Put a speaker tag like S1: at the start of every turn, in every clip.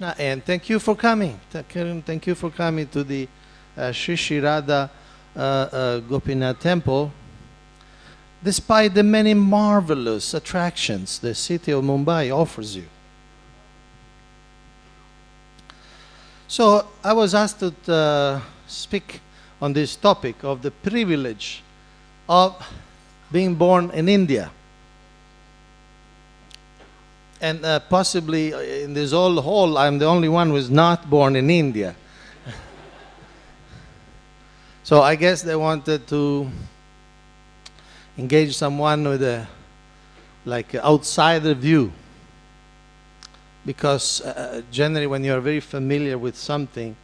S1: And thank you for coming. Thank you for coming to the Shri Radha Gopinath temple. Despite the many marvelous attractions the city of Mumbai offers you. So I was asked to speak on this topic of the privilege of being born in India. And possibly in this whole hall, I'm the only one who is not born in India. So I guess they wanted to engage someone with a outsider view. Because generally when you're very familiar with something,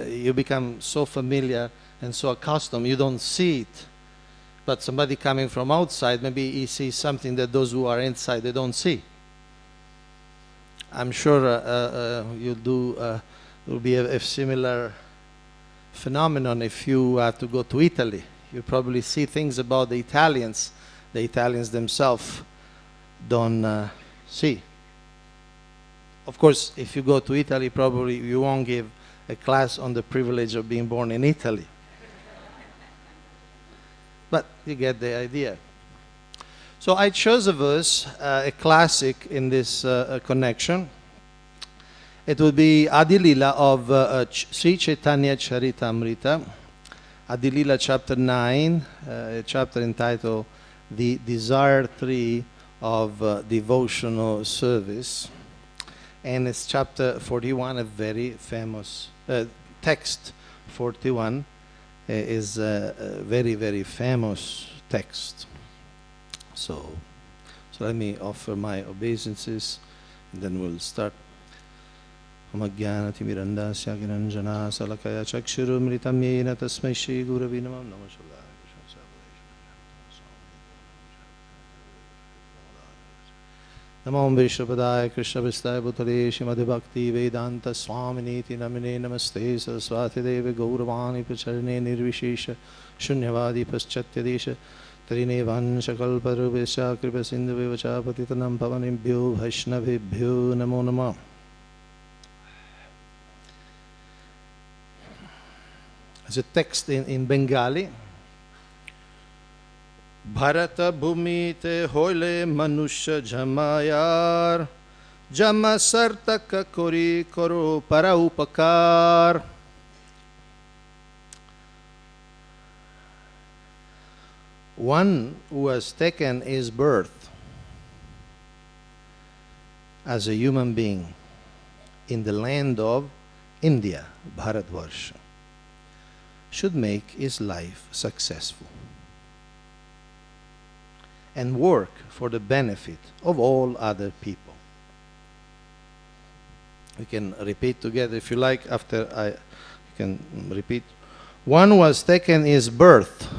S1: you become so familiar and so accustomed, you don't see it. But somebody coming from outside, maybe he sees something that those who are inside, they don't see. I'm sure it will be a similar phenomenon if you are to go to Italy. You probably see things about the Italians themselves don't see. Of course, if you go to Italy, probably you won't give a class on the privilege of being born in Italy. But you get the idea. So I chose a verse, a classic in this connection. It would be Adilila of Sri Chaitanya Charitamrita, Adilila chapter 9, a chapter entitled The Desire Tree of Devotional Service. And it's chapter 41, a very famous text. 41 is a very, very famous text. So let me offer my obeisances, and then we'll start. Amagyanati mirandasya giranjana salakaya chakshuru mritam yena tasmai shri guravi namam namaskar. Namo Vishwapadaya Krishna Vistaya Bhutale Shrimad Bhaktivedanta Swami Namine Namaste Saraswati Deve Gauravani Pacharne Nirvishesha Shunyavadi Paschatya Trine Vanshakalparubhesha Kripa Sindhu Vivacha Patitanam Pavanibhyo Vaishnavibhyo Namo Namah. There's a text in Bengali. Bharata bhumite hoile manusha jamayar jama sartaka kori koro para upakar. One who has taken his birth as a human being in the land of India, Bharatvarsha, should make his life successful and work for the benefit of all other people. We can repeat together if you like. After you can repeat. One who has taken his birth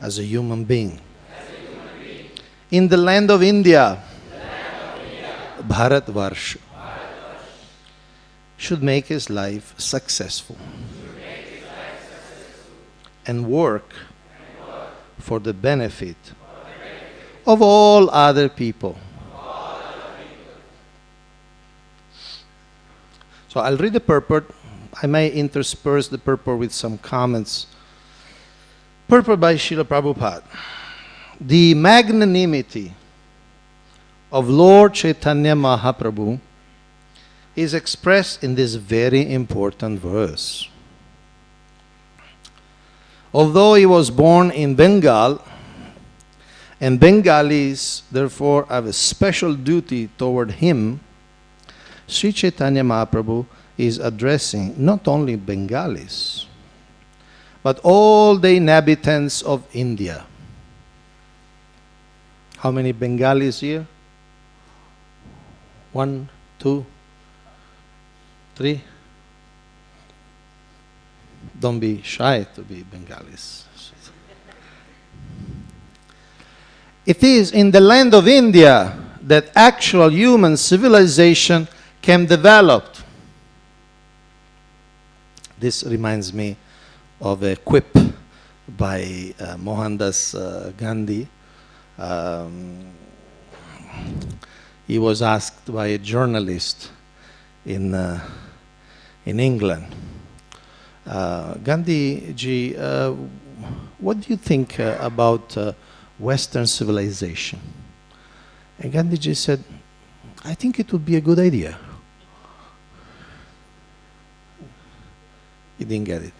S1: as a human being in the land of India, Bharatvarsha, should make his life successful and work for the benefit of all other people. So I'll read the purport. I may intersperse the purport with some comments. Purport by Srila Prabhupada. The magnanimity of Lord Chaitanya Mahaprabhu is expressed in this very important verse. Although he was born in Bengal, and Bengalis therefore have a special duty toward him, Sri Chaitanya Mahaprabhu is addressing not only Bengalis, but all the inhabitants of India. How many Bengalis here? 1, 2, 3. Don't be shy to be Bengalis. It is in the land of India that actual human civilization can develop. This reminds me of a quip by Mohandas Gandhi. he was asked by a journalist in England, Gandhi ji, what do you think about Western civilization? And Gandhi ji said, I think it would be a good idea. He didn't get it.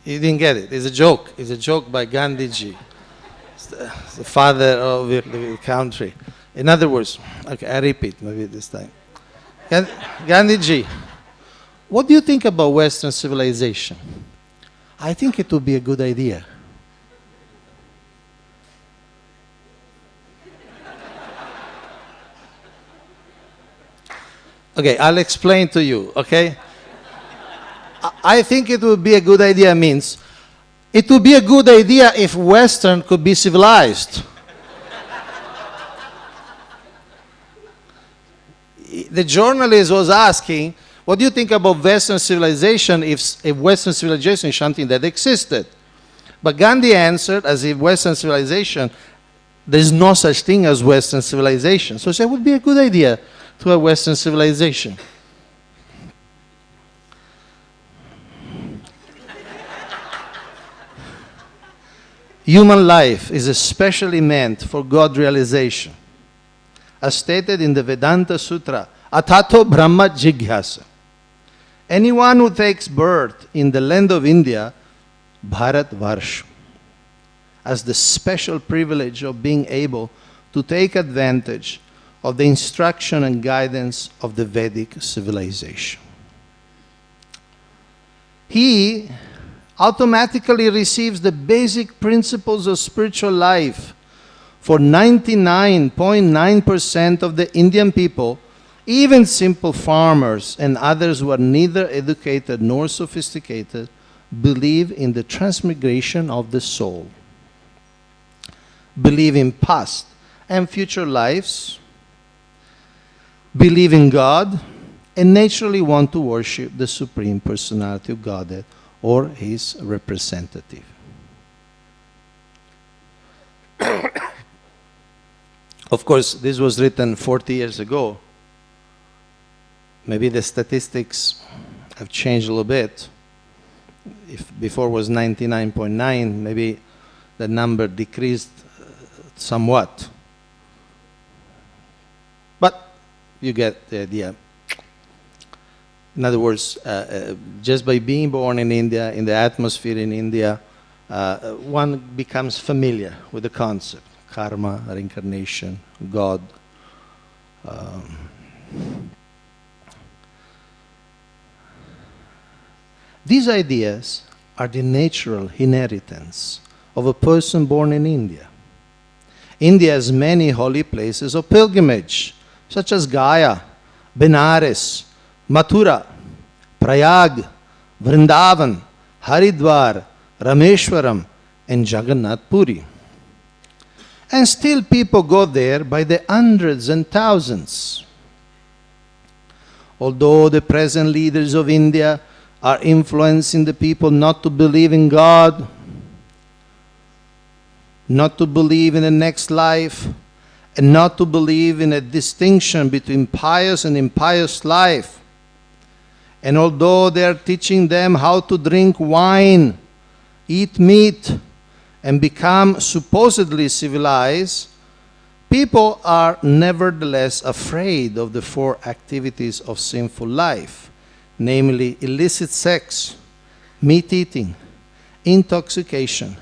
S1: He didn't get it. It's a joke. It's a joke by Gandhi ji, the father of the country. In other words, okay, I repeat maybe this time. Gandhi ji, what do you think about Western civilization? I think it would be a good idea. Okay, I'll explain to you, okay? I think it would be a good idea means, it would be a good idea if Western could be civilized. The journalist was asking, what do you think about Western civilization if Western civilization is something that existed? But Gandhi answered as if Western civilization, there's no such thing as Western civilization. So he said, it would be a good idea to have Western civilization. Human life is especially meant for God realization. As stated in the Vedanta Sutra, Atato Brahma Jigyasa. Anyone who takes birth in the land of India, Bharat Varsh, has the special privilege of being able to take advantage of the instruction and guidance of the Vedic civilization. He automatically receives the basic principles of spiritual life. For 99.9% of the Indian people, even simple farmers and others who are neither educated nor sophisticated, believe in the transmigration of the soul, believe in past and future lives, believe in God, and naturally want to worship the Supreme Personality of Godhead or His representative. Of course, this was written 40 years ago. Maybe the statistics have changed a little bit. If before was 99.9, maybe the number decreased somewhat. But you get the idea. In other words, just by being born in India, in the atmosphere in India, one becomes familiar with the concept. Karma, reincarnation, God. These ideas are the natural inheritance of a person born in India. India has many holy places of pilgrimage, such as Gaya, Benares, Mathura, Prayag, Vrindavan, Haridwar, Rameshwaram, and Jagannath Puri. And still people go there by the hundreds and thousands. Although the present leaders of India are influencing the people not to believe in God, not to believe in the next life, and not to believe in a distinction between pious and impious life. And although they are teaching them how to drink wine, eat meat, and become supposedly civilized, people are nevertheless afraid of the four activities of sinful life, namely illicit sex, meat eating, intoxication,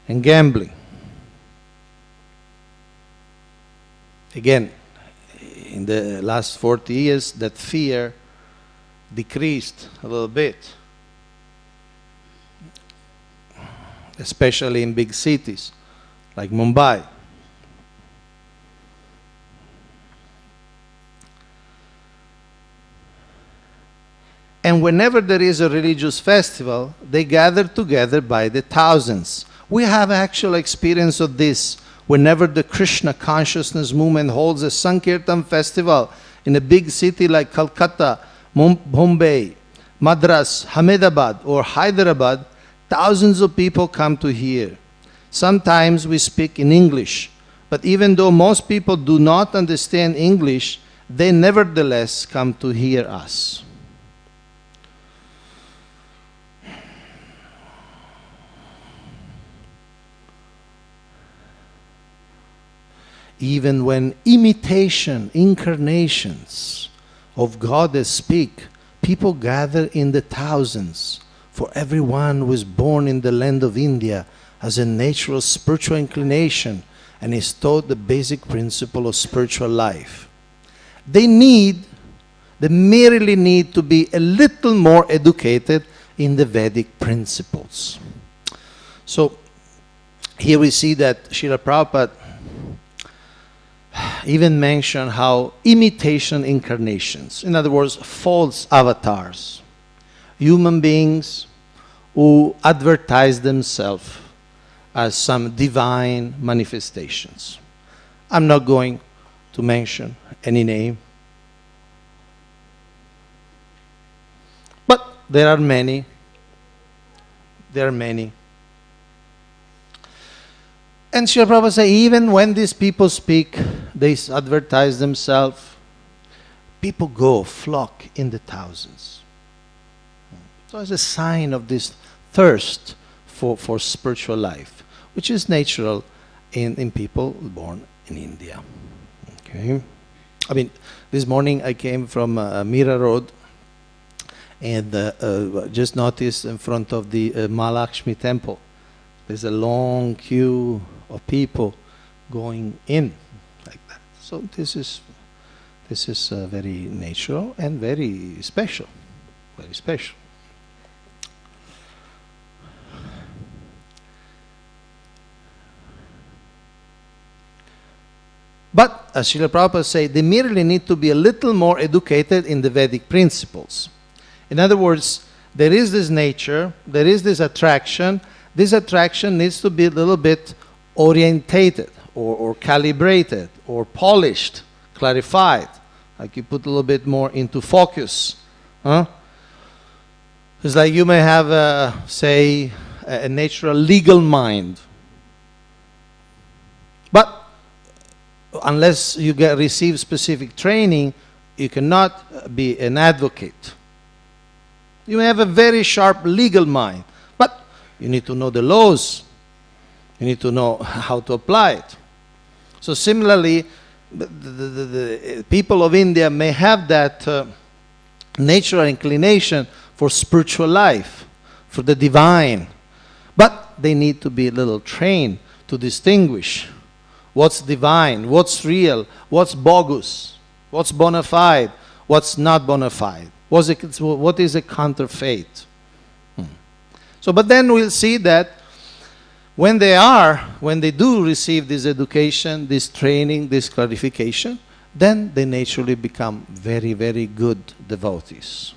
S1: and gambling. Again, in the last 40 years, that fear decreased a little bit, especially in big cities like Mumbai. And whenever there is a religious festival, they gather together by the thousands. We have actual experience of this. Whenever the Krishna Consciousness movement holds a Sankirtan festival in a big city like Calcutta, Bombay, Madras, Ahmedabad, or Hyderabad, thousands of people come to hear. Sometimes we speak in English, But even though most people do not understand English, they nevertheless come to hear us. Even when imitation incarnations of goddess speak, people gather in the thousands. For everyone who is born in the land of India has a natural spiritual inclination and is taught the basic principle of spiritual life. They merely need to be a little more educated in the Vedic principles. So here we see that Srila Prabhupada even mention how imitation incarnations, in other words, false avatars, human beings who advertise themselves as some divine manifestations. I'm not going to mention any name, but there are many. There are many. And Srila Prabhupada says, even when these people speak, they advertise themselves, people flock in the thousands. So it's a sign of this thirst for spiritual life, which is natural in people born in India. Okay. I mean, this morning I came from Mira Road and just noticed in front of the Mahalakshmi temple, there's a long queue of people going in like that. So this is very natural and very special, very special. But as Srila Prabhupada said, they merely need to be a little more educated in the Vedic principles. In other words, there is this nature, there is this attraction. This attraction needs to be a little bit orientated or calibrated or polished, clarified. Like you put a little bit more into focus. It's like you may have, say, a natural legal mind. But unless you receive specific training, you cannot be an advocate. You may have a very sharp legal mind, but you need to know the laws. You need to know how to apply it. So similarly, the people of India may have that natural inclination for spiritual life, for the divine, but they need to be a little trained to distinguish what's divine, what's real, what's bogus, what's bona fide, what's not bona fide, what is a counterfeit. So, but then we'll see that when they do receive this education, this training, this clarification, then they naturally become very, very good devotees.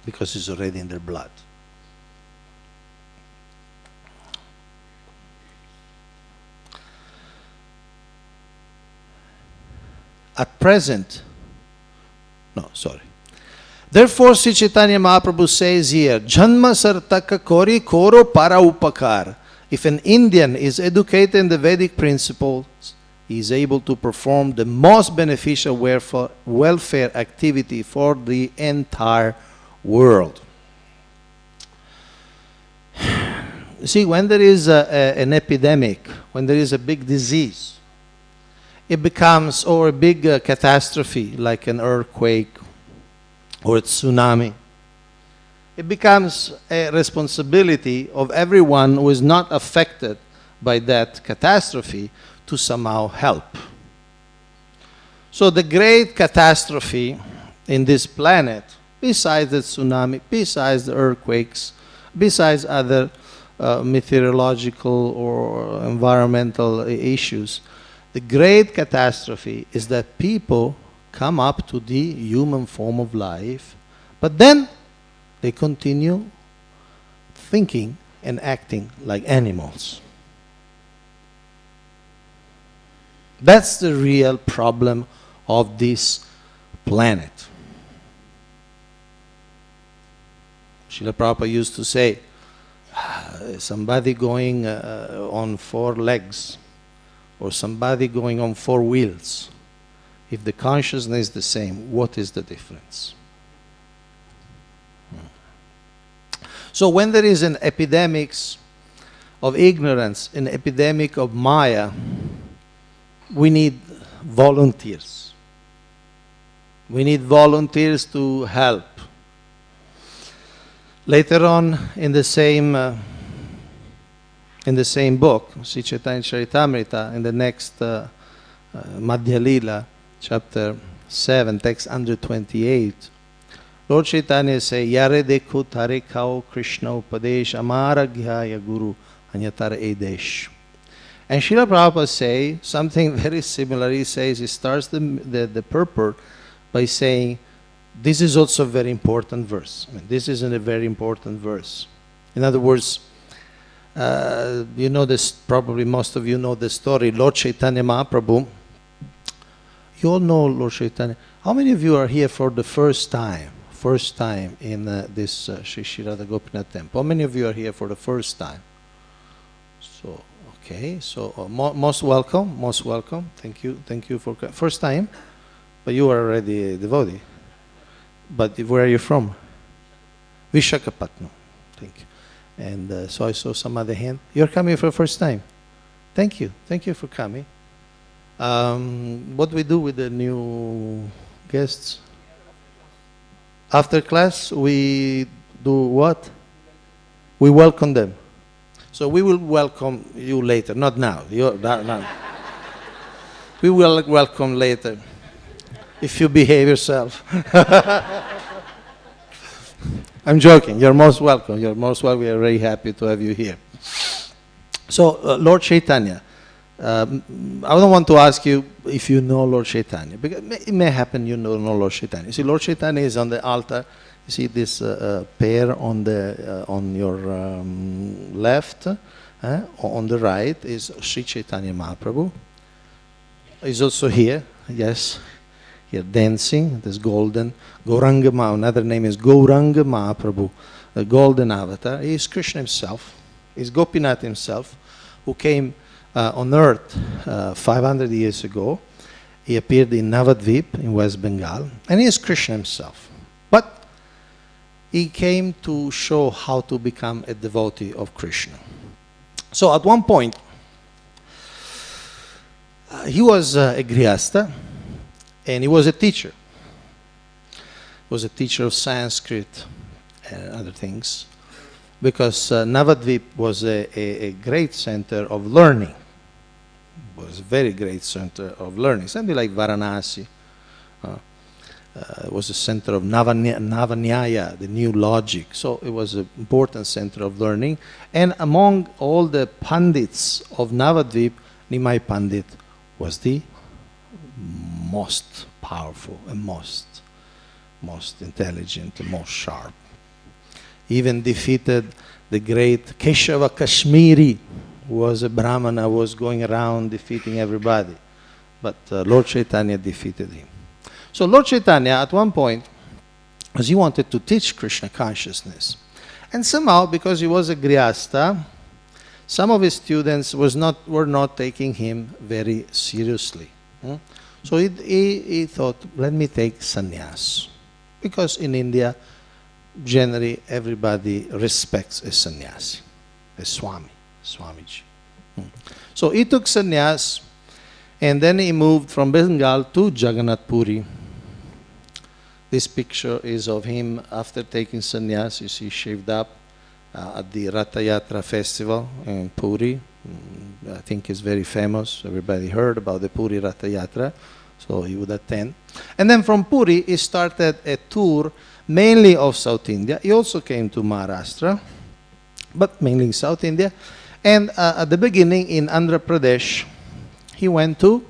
S1: Because it's already in their blood. At present, Therefore, Sri Chaitanya Mahaprabhu says here, Janma sartaka kori koro para upakar. If an Indian is educated in the Vedic principles, he is able to perform the most beneficial welfare activity for the entire world. You see, when there is an epidemic, when there is a big disease, it becomes, or a big catastrophe like an earthquake or a tsunami, it becomes a responsibility of everyone who is not affected by that catastrophe to somehow help. So the great catastrophe in this planet, besides the tsunami, besides the earthquakes, besides other meteorological or environmental issues, the great catastrophe is that people come up to the human form of life, but then they continue thinking and acting like animals. That's the real problem of this planet. Srila Prabhupada used to say, somebody going on 4 legs, or somebody going on 4 wheels, if the consciousness is the same, what is the difference? So when there is an epidemic of ignorance, an epidemic of Maya, we need volunteers. We need volunteers to help. Later on in the same book, Sri Chaitanya Charitamrita, in the next Madhya Lila, chapter 7, text 128, Lord Chaitanya says, Yare dekhut hare khao Krishna upadesh amara gyaya guru anyatara edesh. And Srila Prabhupada say something very similar. He says, he starts the purport by saying, this is also a very important verse. I mean, this isn't a very important verse. In other words, you know this, probably most of you know the story, Lord Chaitanya Mahaprabhu. You all know Lord Chaitanya. How many of you are here for the first time? First time in this Shri Radha Gopinath temple. How many of you are here for the first time? So, okay, so most welcome, most welcome. Thank you for first time, but you are already a devotee. But where are you from? Vishakhapatnam. Thank you. And so I saw some other hand. You're coming for the first time. Thank you for coming. What we do with the new guests? After class, we do what? We welcome them. So we will welcome you later, not now. We will welcome later, if you behave yourself. I'm joking. You're most welcome. You're most welcome. We are very happy to have you here. So, Lord Chaitanya, I don't want to ask you if you know Lord Chaitanya, because it may happen you don't know Lord Chaitanya. You see, Lord Chaitanya is on the altar. You see this pair on your left, on the right is Sri Chaitanya Mahaprabhu. He's also here, yes, here dancing. This golden Gauranga Mahaprabhu. Another name is Gauranga Mahaprabhu, the golden avatar. He is Krishna himself. He's Gopinath himself, who came on earth 500 years ago. He appeared in Navadvip in West Bengal, and he is Krishna himself. But he came to show how to become a devotee of Krishna. So at one point, he was a grihasta, and he was a teacher. He was a teacher of Sanskrit and other things, because Navadvip was a great center of learning. It was a very great center of learning, something like Varanasi. It was a center of Navanyaya, the new logic. So it was an important center of learning. And among all the Pandits of Navadvip, Nimai Pandit was the most powerful and most intelligent and most sharp. Even defeated the great Keshava Kashmiri, who was a Brahmana, was going around defeating everybody. But Lord Chaitanya defeated him. So Lord Chaitanya, at one point, as he wanted to teach Krishna consciousness, and somehow, because he was a grihasta, some of his students were not taking him very seriously. So he thought, let me take sannyas. Because in India, generally everybody respects a sannyasi, a Swamiji. So he took sannyas, and then he moved from Bengal to Jagannath Puri. This picture is of him after taking sannyas. You see, shaved up at the Ratha Yatra festival in Puri. I think it's very famous. Everybody heard about the Puri Ratha Yatra, so he would attend. And then from Puri, he started a tour mainly of South India. He also came to Maharashtra, but mainly in South India. And at the beginning in Andhra Pradesh, he went to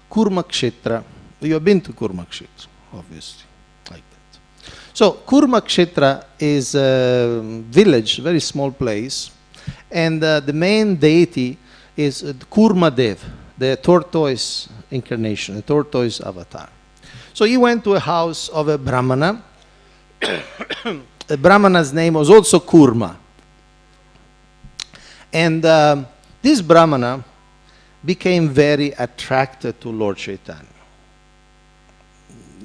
S1: Kurmakshetra. You have been to Kurmakshetra, obviously, like that. So Kurmakshetra is a village, very small place, and the main deity is Kurmadev, the tortoise incarnation, the tortoise avatar. So he went to a house of a Brahmana. The Brahmana's name was also Kurma. And this Brahmana became very attracted to Lord Chaitanya.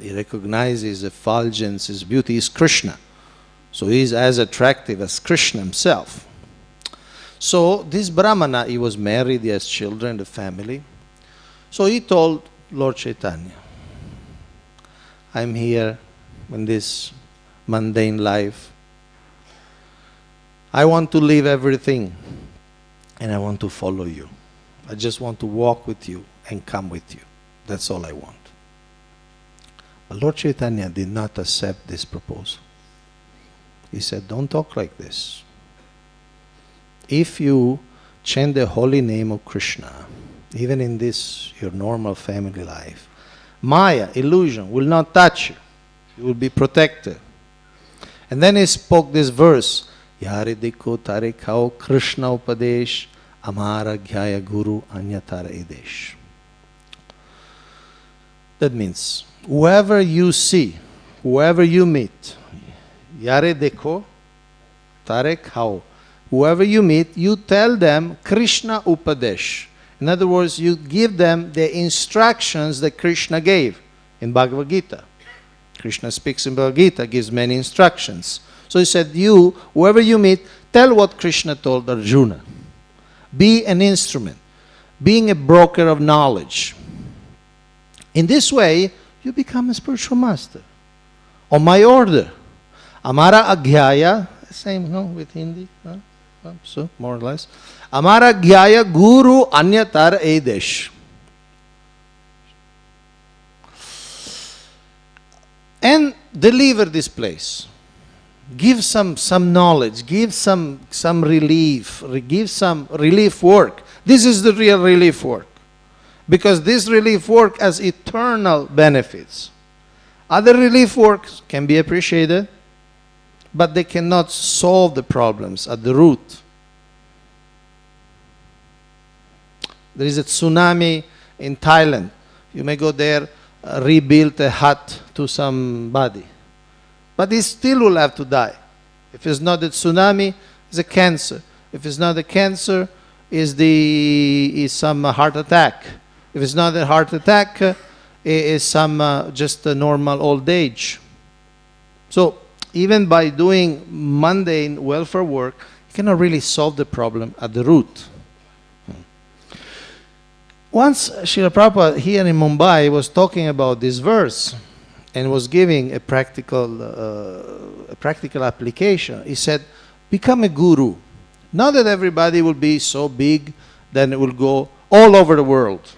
S1: He recognized his effulgence, his beauty. He's Krishna. So he's as attractive as Krishna himself. So this Brahmana, he was married, he has children, the family. So he told Lord Chaitanya, I'm here in this mundane life. I want to leave everything and I want to follow you. I just want to walk with you and come with you. That's all I want. But Lord Chaitanya did not accept this proposal. He said, don't talk like this. If you chant the holy name of Krishna, even in this, your normal family life, Maya, illusion, will not touch you. You will be protected. And then he spoke this verse, Yare Diko Tare Kao Krishna Upadesh Amara Gyaya Guru Anyatara Idesh. That means, whoever you see, whoever you meet, Yare Deko Tare Kao, whoever you meet, you tell them Krishna Upadesh. In other words, you give them the instructions that Krishna gave in Bhagavad Gita. Krishna speaks in Bhagavad Gita, gives many instructions. So he said, you, whoever you meet, tell what Krishna told Arjuna. Be an instrument, being a broker of knowledge. In this way, you become a spiritual master. On my order. Amara Agyaya, same with Hindi, so more or less. Amara Gyaya Guru Anyatar Edesh. And deliver this place. Give some knowledge, give some relief, give some relief work. This is the real relief work. Because this relief work has eternal benefits. Other relief works can be appreciated, but they cannot solve the problems at the root. There is a tsunami in Thailand. You may go there, rebuild a hut to somebody. But he still will have to die. If it's not the tsunami, it's a cancer. If it's not the cancer, is some heart attack. If it's not a heart attack, is some just a normal old age. So even by doing mundane welfare work, you cannot really solve the problem at the root. Once Srila Prabhupada here in Mumbai was talking about this verse and was giving a practical application. He said, become a guru. Not that everybody will be so big that it will go all over the world.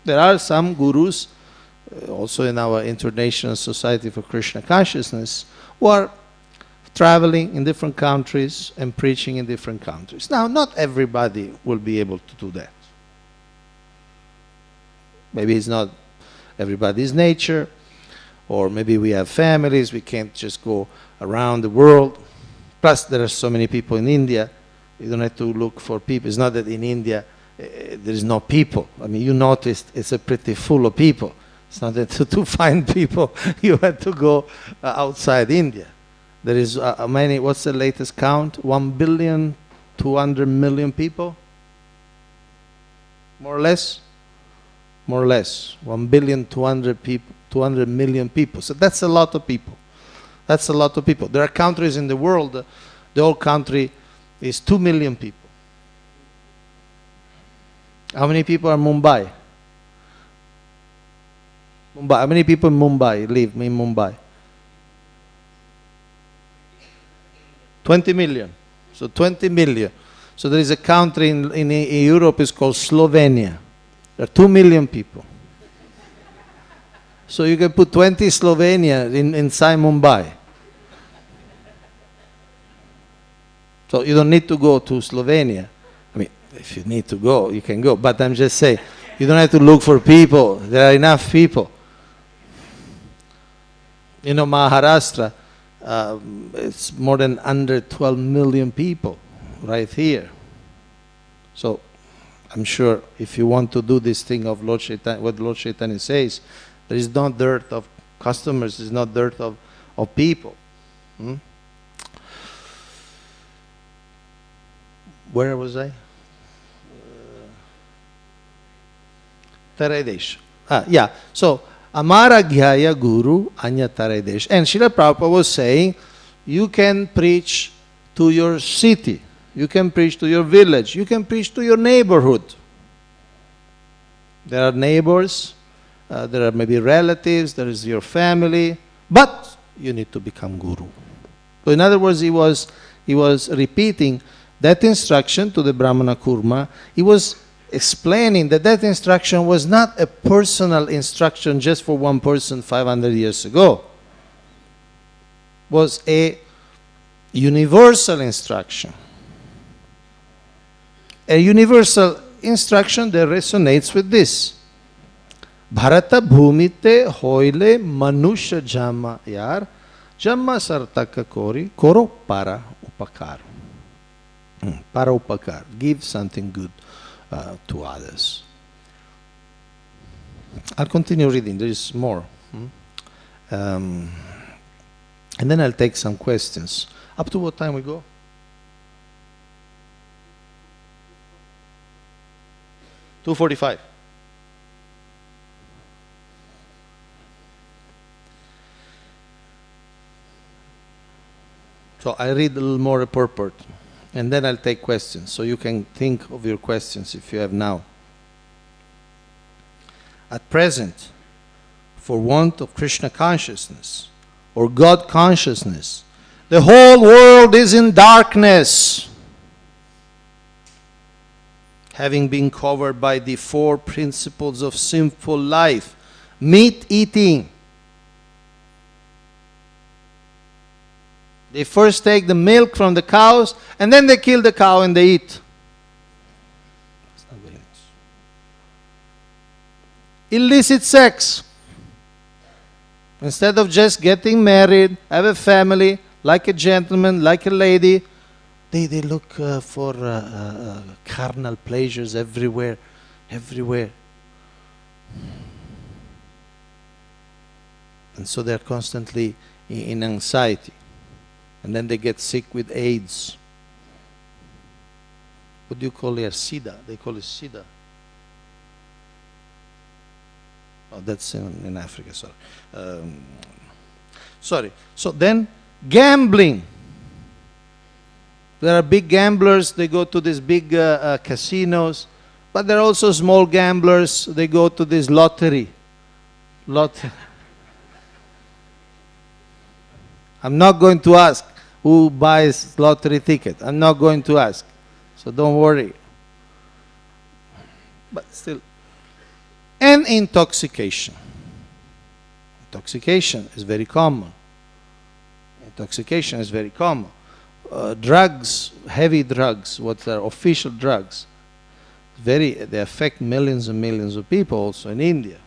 S1: There are some gurus, also in our International Society for Krishna Consciousness, who are traveling in different countries and preaching in different countries. Now, not everybody will be able to do that. Maybe it's not everybody's nature, or maybe we have families, we can't just go around the world. Plus, there are so many people in India, you don't have to look for people. It's not that in India there is no people. I mean, you noticed it's a pretty full of people. It's not that to find people, you have to go outside India. There is many, what's the latest count? 1,200,000,000 people? More or less? More or less, 1,200,000,000 people. So that's a lot of people. That's a lot of people. There are countries in the world, the whole country is 2 million people. How many people are in Mumbai? Mumbai. How many people in Mumbai live in Mumbai? 20 million. So 20 million. So there is a country in Europe, it's called Slovenia. There are 2 million people. So you can put 20 Slovenia inside Mumbai. So you don't need to go to Slovenia. I mean, if you need to go, you can go. But I'm just saying, you don't have to look for people. There are enough people. You know, Maharashtra, it's more than under 12 million people right here. So I'm sure if you want to do this thing of Lord Chaitanya, what Lord Chaitanya says, there is no dearth of customers, there is no dearth of people. Where was I? Taradesh. Yeah. So, Amara Gyaya Guru Anya Taradesh. And Srila Prabhupada was saying, you can preach to your city, you can preach to your village, you can preach to your neighborhood. There are neighbors, there are maybe relatives, there is your family, but you need to become Guru. So in other words, he was repeating that instruction to the Brahmana Kurma. He was explaining that that instruction was not a personal instruction just for one person 500 years ago. It was a universal instruction. A universal instruction that resonates with this. Bharata bhumite hoile manusha jamma yar jamma sartaka kori koro para upakar. Para upakar. Give something good to others. I'll continue reading. There is more. And then I'll take some questions. Up to what time we go? 2:45. So I read a little more purport, and then I'll take questions, so you can think of your questions if you have now. At present, for want of Krishna consciousness or God consciousness, the whole world is in darkness, having been covered by the four principles of sinful life, meat eating. They first take the milk from the cows, and then they kill the cow and they eat. That's not very nice. Illicit sex. Instead of just getting married, have a family, like a gentleman, like a lady, they look for carnal pleasures everywhere, everywhere. And so they're constantly in anxiety. And then they get sick with AIDS. What do you call it? SIDA. They call it SIDA. Oh, that's in Africa, sorry. Sorry. So then, gambling. There are big gamblers. They go to these big casinos. But there are also small gamblers. They go to this lottery. I'm not going to ask who buys lottery ticket. I'm not going to ask. So don't worry. But still. And intoxication. Intoxication is very common. Intoxication is very common. Drugs, heavy drugs, what are official drugs, they affect millions and millions of people also in India.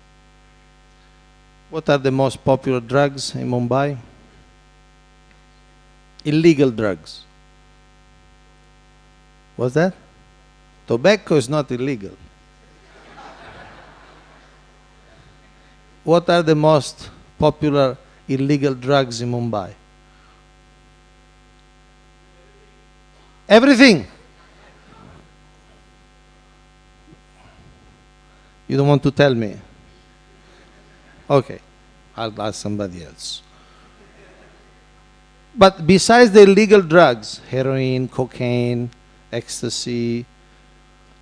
S1: What are the most popular drugs in Mumbai? Illegal drugs. What's that? Tobacco is not illegal. What are the most popular illegal drugs in Mumbai? Everything. You don't want to tell me? Okay, I'll ask somebody else. But besides the illegal drugs, heroin, cocaine, ecstasy,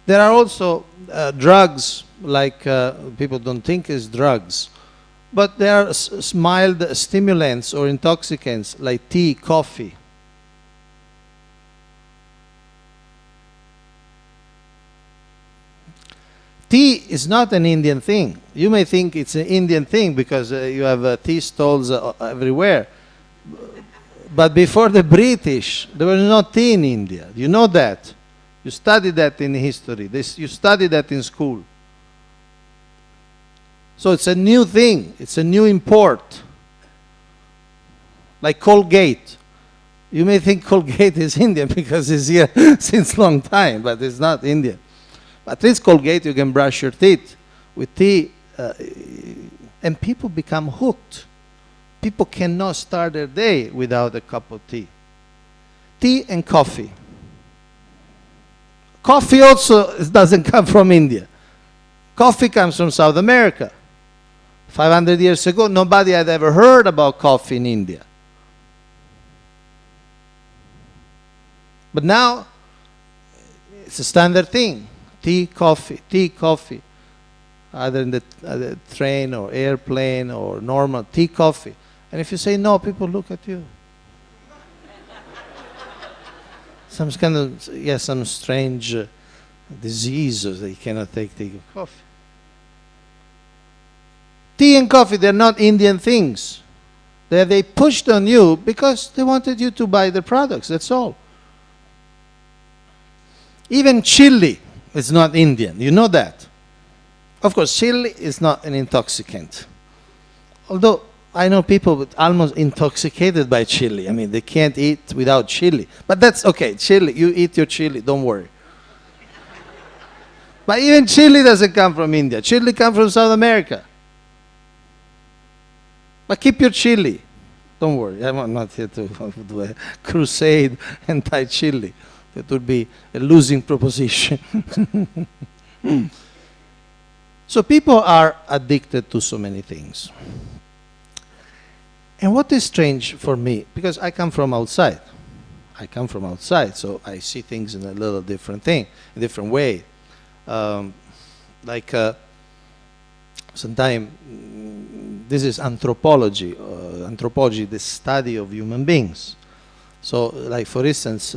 S1: there are also drugs like people don't think is drugs, but there are mild stimulants or intoxicants like tea, coffee. Tea is not an Indian thing. You may think it's an Indian thing because you have tea stalls everywhere. But before the British, there was no tea in India. You know that. You studied that in history. You studied that in school. So it's a new thing. It's a new import. Like Colgate. You may think Colgate is Indian because it's here since long time, but it's not Indian. At least Colgate, you can brush your teeth with tea, and people become hooked. People cannot start their day without a cup of tea. Tea and coffee. Coffee also doesn't come from India. Coffee comes from South America. 500 years ago, nobody had ever heard about coffee in India. But now, it's a standard thing. Tea, coffee, either in the train or airplane or normal, tea, coffee. And if you say no, people look at you. Some kind of, yeah, some strange disease, or they cannot take tea or coffee. Tea and coffee, they're not Indian things. They pushed on you because they wanted you to buy their products, that's all. Even chili is not Indian, you know that. Of course, chili is not an intoxicant. Although, I know people almost intoxicated by chili. I mean, they can't eat without chili. But that's okay, chili, you eat your chili, don't worry. But even chili doesn't come from India. Chili comes from South America. But keep your chili. Don't worry, I'm not here to do a crusade anti-chili. That would be a losing proposition. So people are addicted to so many things. And what is strange for me, because I come from outside. I come from outside, so I see things in a little different thing, a different way. Sometimes, this is anthropology. Anthropology, the study of human beings. So, like for instance,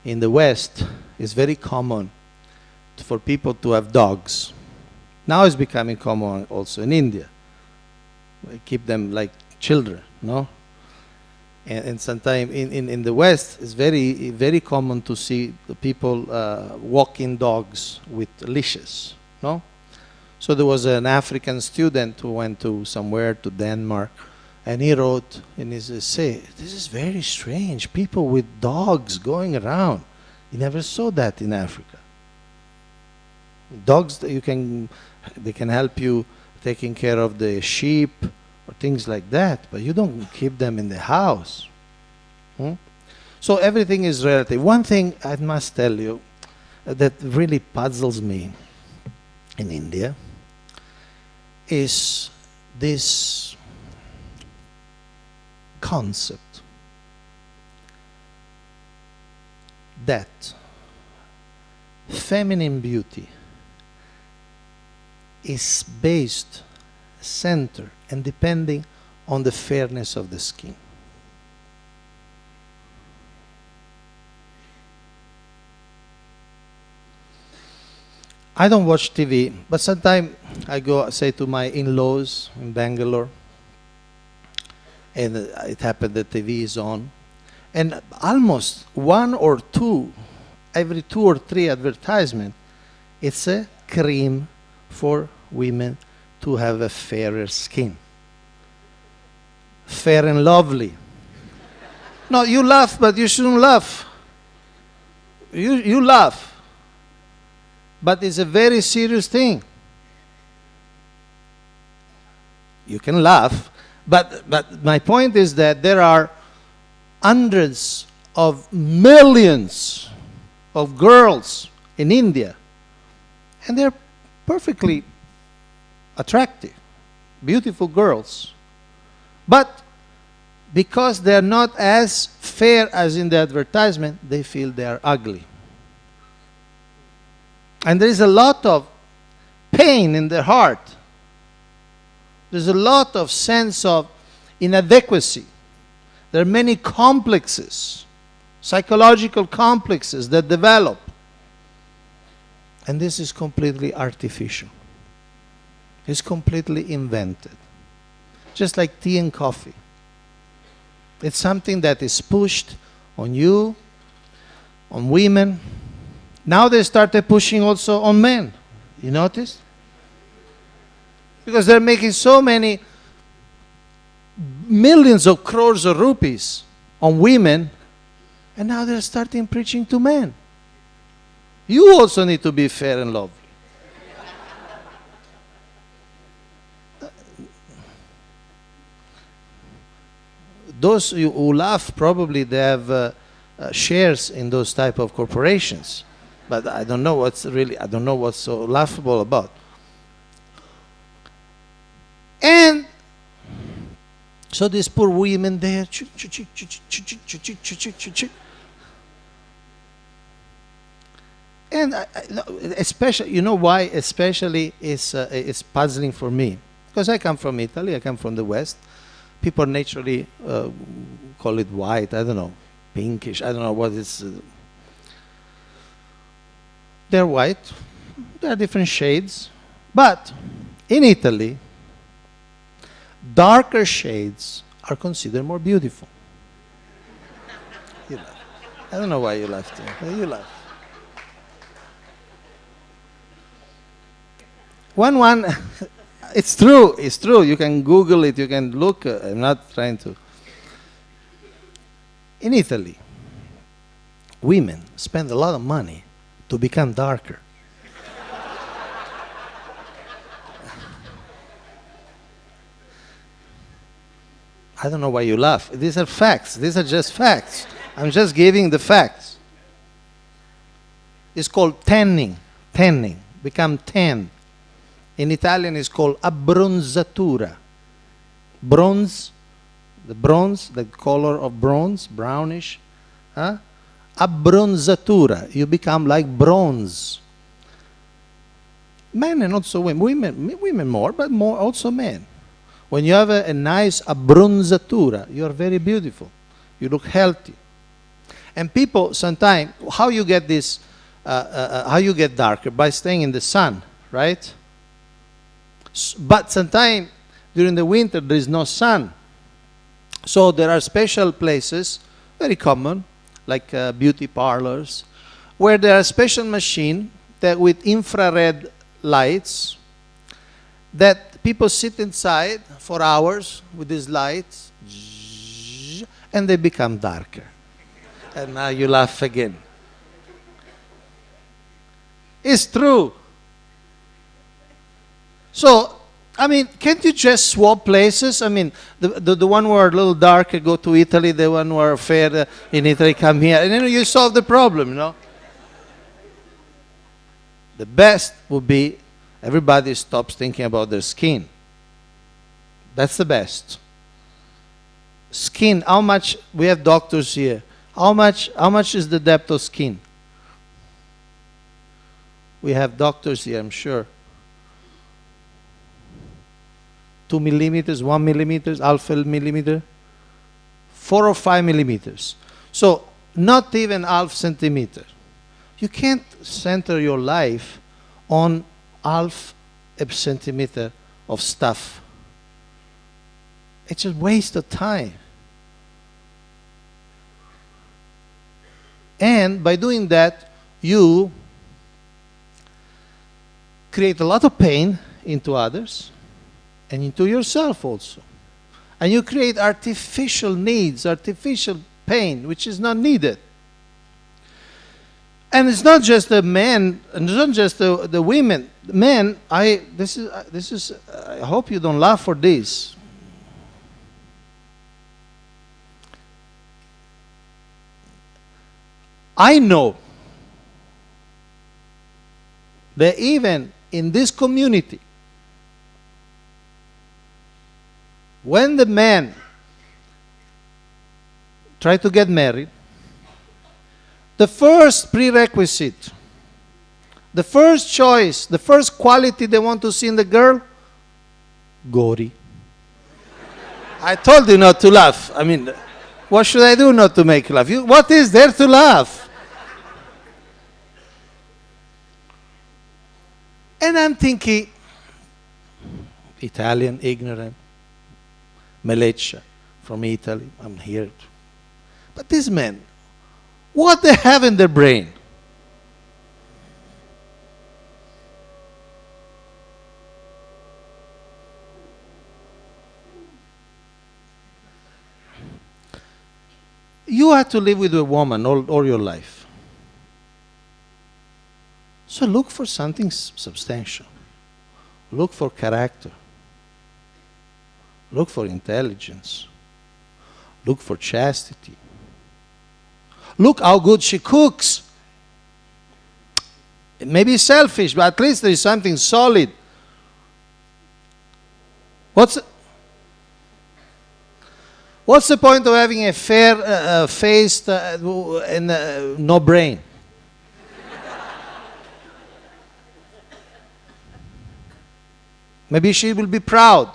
S1: in the West, it's very common for people to have dogs. Now it's becoming common also in India. We keep them like children, no? And sometimes in the West, it's very, very common to see the people walking dogs with leashes, no? So there was an African student who went to somewhere, to Denmark, and he wrote in his essay, this is very strange, people with dogs going around. You never saw that in Africa. Dogs, they can help you taking care of the sheep or things like that, but you don't keep them in the house. So everything is relative. One thing I must tell you that really puzzles me in India is this concept that feminine beauty is based, centered, and depending on the fairness of the skin. I don't watch TV, but sometimes I go, say, to my in-laws in Bangalore, and it happened that TV is on, and almost one or two, every 2 or 3 advertisements, it's a cream for women to have a fairer skin. Fair and lovely. No, you laugh, but you shouldn't laugh. You laugh. But it's a very serious thing. You can laugh, but my point is that there are hundreds of millions of girls in India, and they're perfectly attractive, beautiful girls. But because they're not as fair as in the advertisement, they feel they are ugly. And there is a lot of pain in their heart. There's a lot of sense of inadequacy. There are many complexes, psychological complexes that develop. And this is completely artificial. It's completely invented. Just like tea and coffee. It's something that is pushed on you, on women. Now they started pushing also on men. You notice? Because they're making so many millions of crores of rupees on women, and now they're starting preaching to men. You also need to be fair and lovely. Those who laugh, probably they have shares in those type of corporations. But I don't know what's so laughable about. So these poor women there, and especially, you know why? Especially it's puzzling for me, because I come from Italy. I come from the West. People naturally call it white. I don't know, pinkish. I don't know what it's. They're white. There are different shades, but in Italy, darker shades are considered more beautiful. You laugh. I don't know why you laughed. You laugh. One, it's true, it's true. You can Google it, you can look. I'm not trying to. In Italy, women spend a lot of money to become darker. I don't know why you laugh. These are facts. These are just facts. I'm just giving the facts. It's called tanning. Tanning. Become tan. In Italian, it's called abbronzatura. Bronze, the color of bronze, brownish. Huh? Abbronzatura. You become like bronze. Men and also women. Women more, but more also men. When you have a nice abbronzatura, you are very beautiful. You look healthy. And people sometimes, how you get this, how you get darker? By staying in the sun, right? But sometimes during the winter there is no sun. So there are special places, very common, like beauty parlors, where there are special machines that with infrared lights that people sit inside for hours with these lights and they become darker. And now you laugh again. It's true. So, I mean, can't you just swap places? I mean, the one who are a little darker go to Italy, the one who are fair in Italy come here, and then you solve the problem, you know? The best would be everybody stops thinking about their skin. That's the best. Skin, how much, we have doctors here. How much is the depth of skin? We have doctors here, I'm sure. 2 millimeters, 1 millimeter, half a millimeter, 4 or 5 millimeters. So not even half centimeter. You can't center your life on half a centimeter of stuff. It's a waste of time. And by doing that, you create a lot of pain into others and into yourself also. And you create artificial needs, artificial pain, which is not needed. And it's not just the men, and it's not just the women. Men, I hope you don't laugh for this. I know that even in this community, when the man try to get married, the first prerequisite, the first choice, the first quality they want to see in the girl, Gori. I told you not to laugh. I mean, what should I do not to make you laugh? What is there to laugh? And I'm thinking, Italian, ignorant, Malaysia, from Italy, I'm here. But these men, what they have in their brain? You have to live with a woman all your life. So look for something substantial. Look for character. Look for intelligence. Look for chastity. Look how good she cooks. It may be selfish, but at least there is something solid. What's the point of having a fair-faced and no brain? Maybe she will be proud.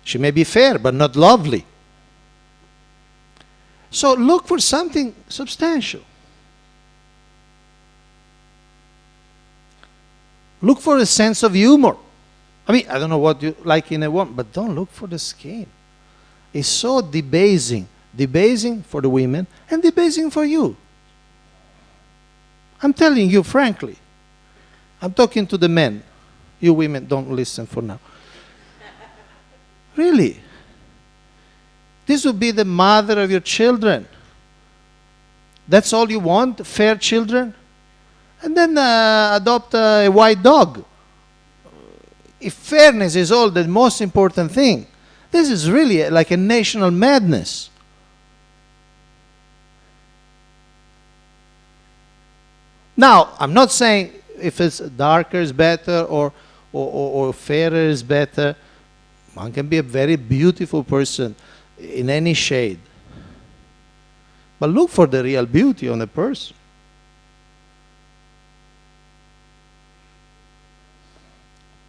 S1: She may be fair, but not lovely. So look for something substantial. Look for a sense of humor. I mean, I don't know what you like in a woman, but don't look for the skin. It's so debasing. Debasing for the women and debasing for you. I'm telling you frankly. I'm talking to the men. You women don't listen for now. Really. This would be the mother of your children. That's all you want? Fair children? And then adopt a white dog. If fairness is all the most important thing, this is really like a national madness. Now, I'm not saying if it's darker is better or fairer is better. One can be a very beautiful person in any shade. But look for the real beauty on a person.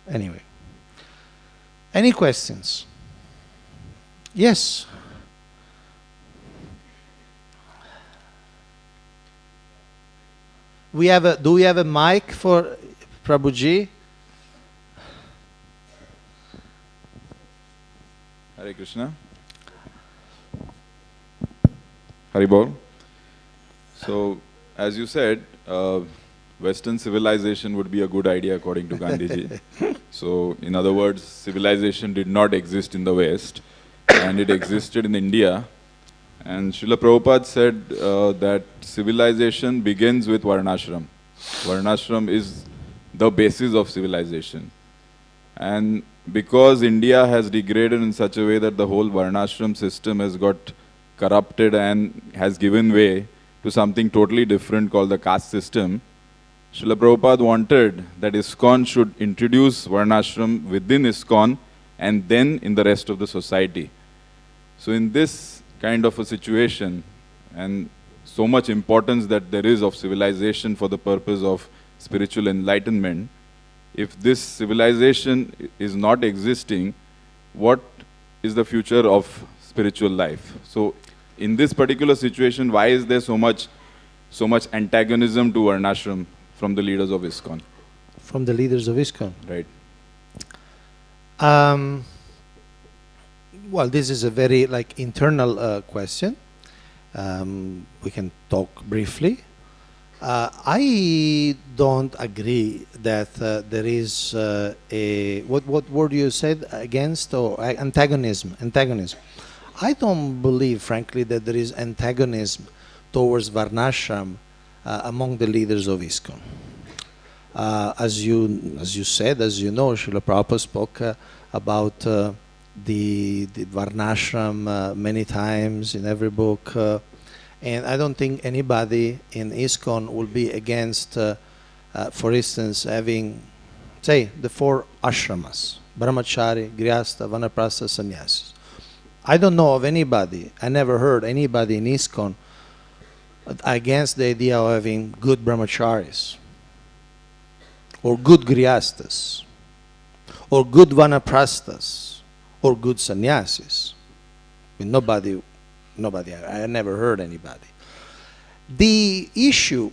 S1: Anyway. Any questions? Yes. Do we have a mic for Prabhuji?
S2: Hare Krishna. Haribol. So, as you said, Western civilization would be a good idea according to Gandhiji. So, in other words, civilization did not exist in the West, and it existed in India. And Srila Prabhupada said that civilization begins with Varnashram. Varnashram is the basis of civilization. And because India has degraded in such a way that the whole Varnashram system has got corrupted and has given way to something totally different called the caste system, Srila Prabhupada wanted that ISKCON should introduce Varnashram within ISKCON and then in the rest of the society. So in this kind of a situation, and so much importance that there is of civilization for the purpose of spiritual enlightenment, if this civilization is not existing, what is the future of spiritual life? So in this particular situation, why is there so much antagonism to Varnashram from the leaders of ISKCON?
S1: From the leaders of ISKCON?
S2: Right.
S1: Well, this is a very internal question. We can talk briefly. I don't agree that there is what word you said, against or antagonism. Antagonism. I don't believe, frankly, that there is antagonism towards Varnashram among the leaders of ISKCON. As you said, as you know, Srila Prabhupada spoke about the Varnashram many times in every book. And I don't think anybody in ISKCON will be against, for instance, having, say, the 4 ashramas, brahmachari, grihastha, vanaprastha, sannyasis. I don't know of anybody, I never heard anybody in ISKCON against the idea of having good brahmacharis, or good grihasthas, or good vanaprasthas, or good sannyasis. I mean, nobody, I never heard anybody. The issue,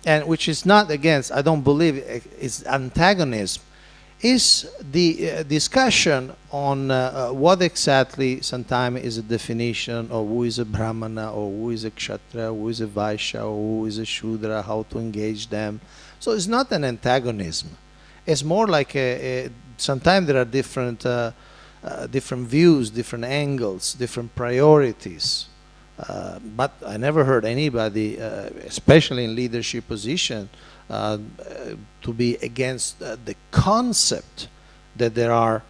S1: and which is not against, I don't believe is antagonism, is the discussion on what exactly sometimes is a definition of who is a Brahmana, or who is a Kshatriya, who is a Vaishya, or who is a Shudra, how to engage them. So it's not an antagonism. It's more like sometimes there are different views, different angles, different priorities. But I never heard anybody, especially in leadership position, to be against the concept that there are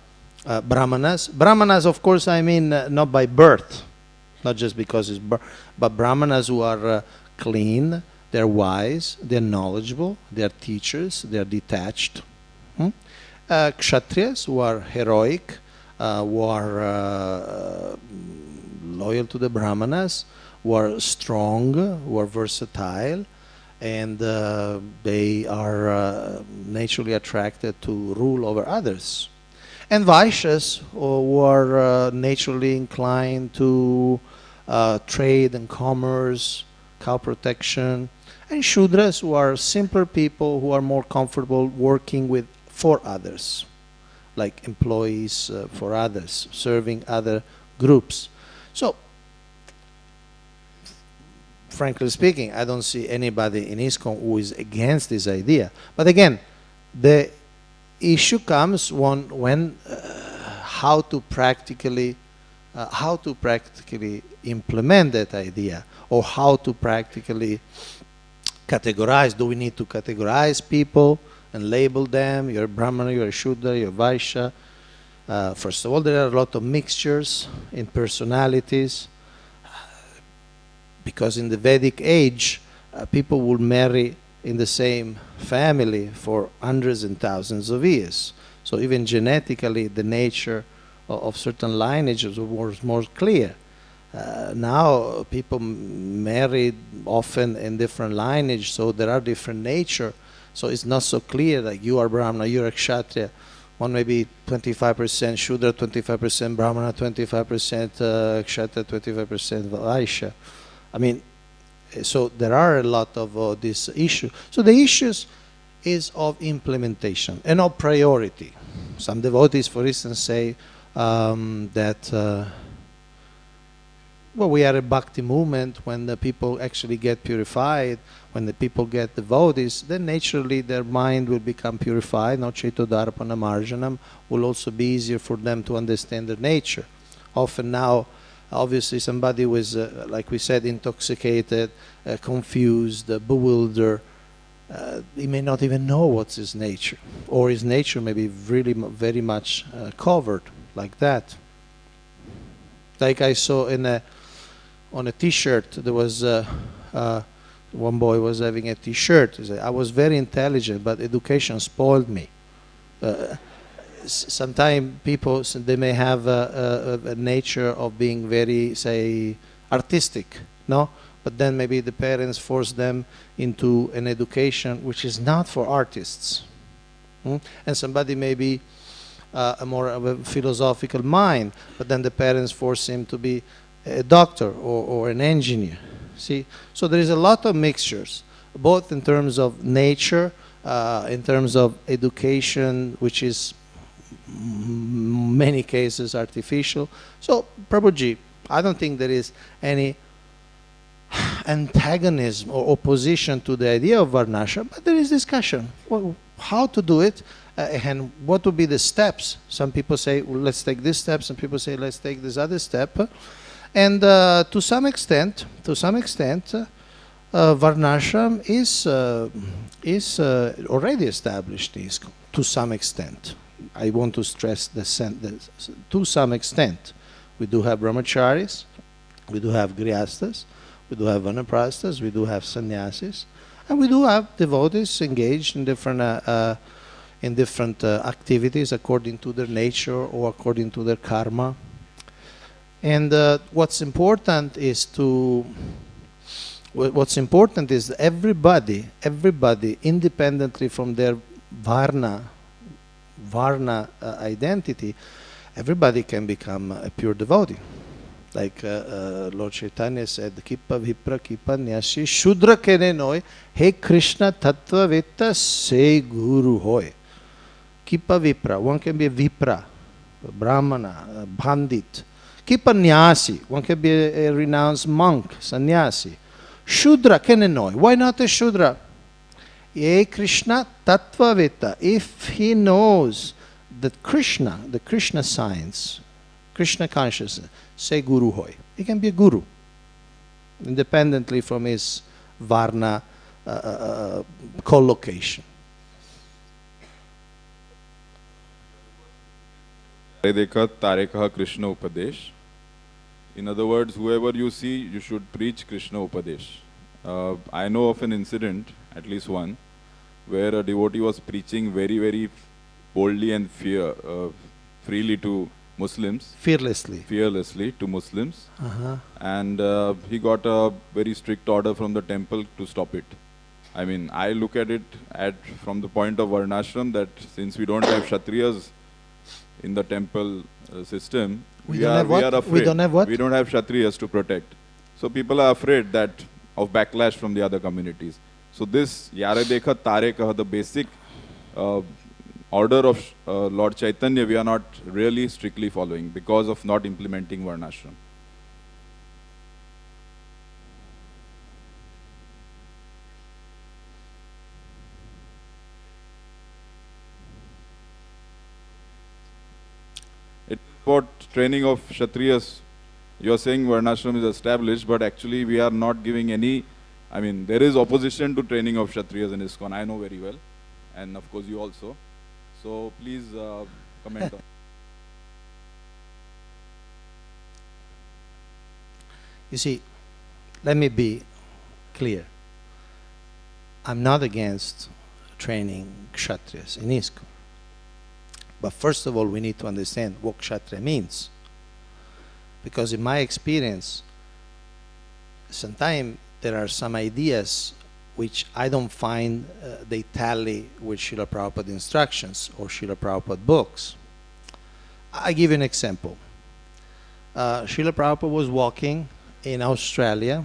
S1: Brahmanas. Brahmanas, of course, I mean not by birth, not just because it's birth, but Brahmanas who are clean, they're wise, they're knowledgeable, they're teachers, they're detached. Kshatriyas who are heroic, who are loyal to the Brahmanas, who are strong, who are versatile, and they are naturally attracted to rule over others. And Vaishyas, who are naturally inclined to trade and commerce, cow protection, and Shudras, who are simpler people who are more comfortable working for others, like employees for others, serving other groups. So, frankly speaking, I don't see anybody in ISKCON who is against this idea. But again, the issue comes when how to practically implement that idea, or how to practically categorize. Do we need to categorize people and label them? You're a Brahmana, you're a Shudra, you're a Vaishya. First of all, there are a lot of mixtures in personalities, because in the Vedic age, people would marry in the same family for hundreds and thousands of years. So even genetically, the nature of certain lineages was more clear. Now people marry often in different lineage, so there are different nature. So it's not so clear that you are Brahmana, you're a Kshatriya. One may be 25% Shudra, 25% Brahmana, 25% Kshatriya, 25% Vaishya. I mean, so there are a lot of this issue. So the issues is of implementation and of priority. Some devotees, for instance, say that well, we are a bhakti movement. When the people actually get purified, when the people get devotees, then naturally their mind will become purified. No Chaitodarpana Marjanam will also be easier for them to understand their nature. Often now, obviously somebody who is, like we said, intoxicated, confused, bewildered, he may not even know what's his nature, or his nature may be really very much covered like that. Like I saw on a T-shirt, there was one boy was having a T-shirt. He said, "I was very intelligent, but education spoiled me." Sometimes people, they may have a nature of being very, say, artistic, no? But then maybe the parents force them into an education which is not for artists. And somebody may be a more of a philosophical mind, but then the parents force him to be a doctor or an engineer. See, so there is a lot of mixtures, both in terms of nature, in terms of education, which is many cases artificial. So, Prabhuji, I don't think there is any antagonism or opposition to the idea of Varnashram, but there is discussion. Well, how to do it and what would be the steps. Some people say, well, let's take this step. Some people say, let's take this other step. And to some extent, Varnashram is already established in ISKCON, to some extent. I want to stress the sentence, to some extent. We do have brahmacharis, we do have grihasthas, we do have vanaprasthas, we do have sannyasis, and we do have devotees engaged in different activities according to their nature or according to their karma. And what's important is everybody, independently from their varna identity, everybody can become a pure devotee. Like Lord Chaitanya said, Kippa Vipra Kippa Nyasi Shudra Kene Noi Hare Krishna Tattva Vitta Se Guru Hoy. Kippa Vipra, one can be a Vipra, a Brahmana, a Bandit. Kippa Nyasi, one can be a renounced monk, sannyasi. Shudra Kene Noi, why not a Shudra? Hare Krishna Tattva Vitta, if he knows that Krishna, the Krishna science, Krishna consciousness, say Guru Hoy. He can be a guru, independently from his varna collocation.
S2: Krishna Upadesh. In other words, whoever you see, you should preach Krishna Upadesh. I know of an incident, at least one, where a devotee was preaching very, very boldly and freely to Muslims.
S1: Fearlessly
S2: To Muslims.
S1: Uh-huh.
S2: And he got a very strict order from the temple to stop it. I mean, I look at it from the point of Varnashram that since we don't have Kshatriyas in the temple system, we are afraid.
S1: We don't have what?
S2: We don't have Kshatriyas to protect. So people are afraid of backlash from the other communities. So this Yare Dekha Tare Kaha, the basic order of Lord Chaitanya, we are not really strictly following because of not implementing Varnashram. It's about training of Kshatriyas. You are saying Varnashram is established, but actually we are not giving any. I mean, there is opposition to training of Kshatriyas in ISKCON. I know very well, and of course you also. So please comment on.
S1: You see, let me be clear. I'm not against training Kshatriyas in ISKCON. But first of all, we need to understand what Kshatriya means. Because in my experience, sometimes there are some ideas which I don't find they tally with Srila Prabhupada instructions or Srila Prabhupada books. I give you an example. Srila Prabhupada was walking in Australia,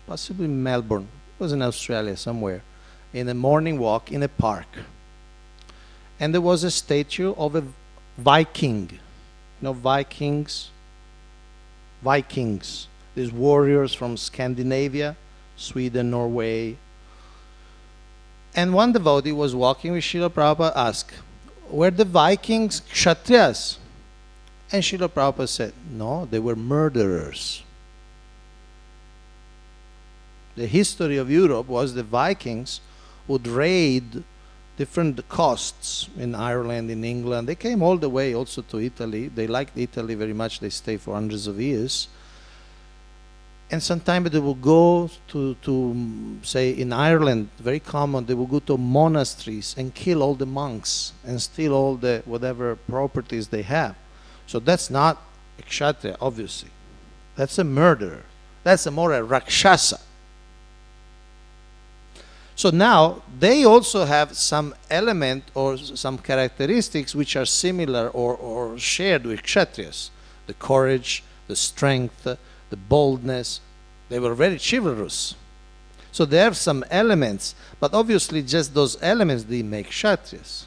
S1: possibly Melbourne, it was in Australia somewhere, in a morning walk in a park. And there was a statue of a Viking. You know, Vikings, these warriors from Scandinavia, Sweden, Norway. And one devotee was walking with Srila Prabhupada, asked, were the Vikings Kshatriyas? And Srila Prabhupada said, no, they were murderers. The history of Europe was the Vikings would raid different coasts in Ireland, in England. They came all the way also to Italy. They liked Italy very much. They stayed for hundreds of years. And sometimes they will go to say in Ireland, very common, they will go to monasteries and kill all the monks and steal all the whatever properties they have. So that's not a Kshatriya, obviously. That's a murderer. That's more a Rakshasa. So now they also have some element or some characteristics which are similar or shared with Kshatriyas. The courage, the strength, the boldness. They were very chivalrous. So there are some elements, but obviously just those elements they make Kshatriyas.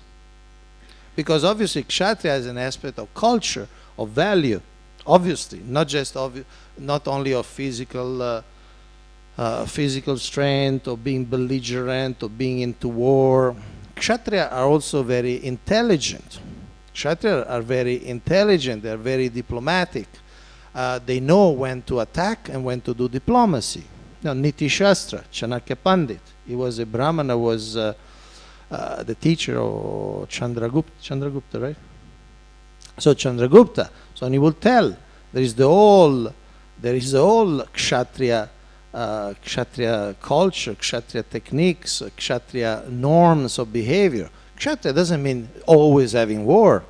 S1: Because obviously Kshatriya is an aspect of culture, of value, obviously, not only of physical strength or being belligerent or being into war. Kshatriya are also very intelligent. Kshatriya are very intelligent, they are very diplomatic. They know when to attack and when to do diplomacy. Now, Niti Shastra, Chanakya Pandit, he was a Brahmana, was the teacher of Chandragupta, right? So Chandragupta, so he will tell, there is the whole Kshatriya culture, Kshatriya techniques, Kshatriya norms of behavior. Kshatriya doesn't mean always having war.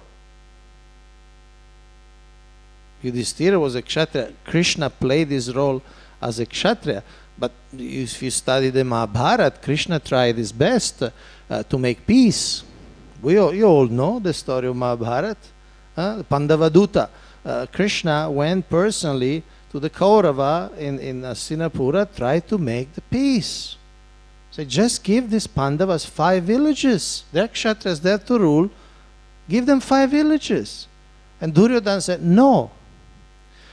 S1: Yudhishthira was a Kshatriya. Krishna played his role as a Kshatriya. But if you study the Mahabharata, Krishna tried his best to make peace. You all know the story of Mahabharata. Pandavaduta. Krishna went personally to the Kaurava in Hastinapura, tried to make the peace. So just give these Pandavas 5 villages. They're Kshatriyas there to rule. Give them 5 villages. And Duryodhana said, no.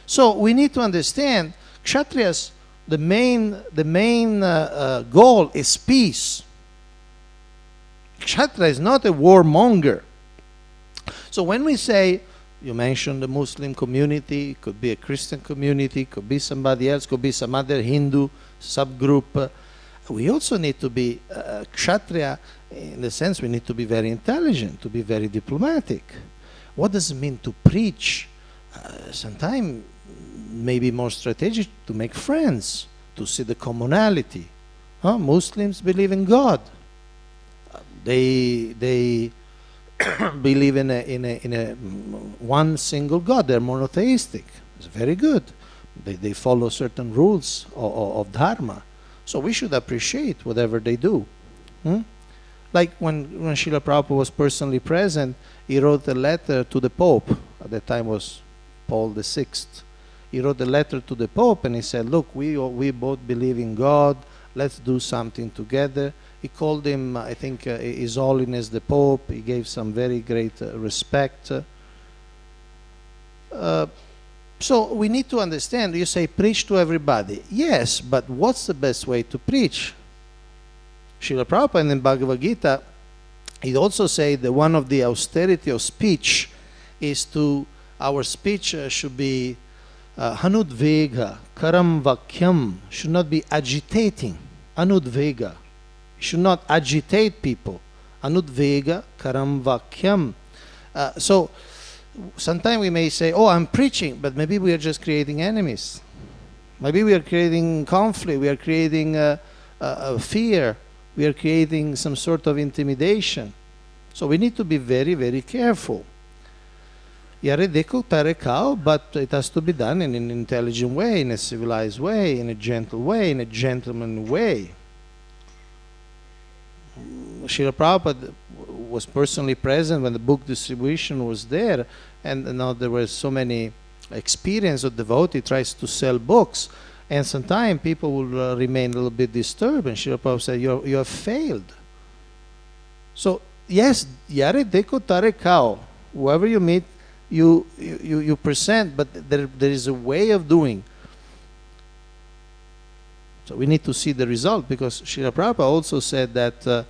S1: So we need to understand, Kshatriyas, the main goal is peace. Kshatriya is not a warmonger. So when we say, you mentioned the Muslim community, it could be a Christian community, it could be somebody else, could be some other Hindu subgroup. We also need to be Kshatriya in the sense we need to be very intelligent, to be very diplomatic. What does it mean to preach? Sometimes maybe more strategic to make friends, to see the commonality. Muslims believe in God. They believe in a one single God. They're monotheistic. It's very good. They follow certain rules of dharma. So we should appreciate whatever they do. Like when Srila Prabhupada was personally present, he wrote a letter to the Pope. At that time was Paul VI. He wrote a letter to the Pope and he said, look, we both believe in God. Let's do something together. He called him, I think, His Holiness the Pope. He gave some very great respect. So we need to understand, you say preach to everybody. Yes, but what's the best way to preach? Srila Prabhupada in Bhagavad Gita, he also said that one of the austerity of speech is our speech should be hanudvega, karam vakyam, should not be agitating. Anudvega, should not agitate people. Anudvega, karam vakyam. So sometimes we may say, oh, I'm preaching, but maybe we are just creating enemies. Maybe we are creating conflict, we are creating fear, we are creating some sort of intimidation. So we need to be very, very careful. Yaredeko tarekao, but it has to be done in an intelligent way, in a civilized way, in a gentle way, in a gentlemanly way. Srila Prabhupada was personally present when the book distribution was there, and now there were so many experience of devotee tries to sell books, and sometimes people will remain a little bit disturbed, and Srila Prabhupada said, you have failed. So yes, yare deko tare kao, whoever you meet, you present, but there is a way of doing. So we need to see the result, because Srila Prabhupada also said that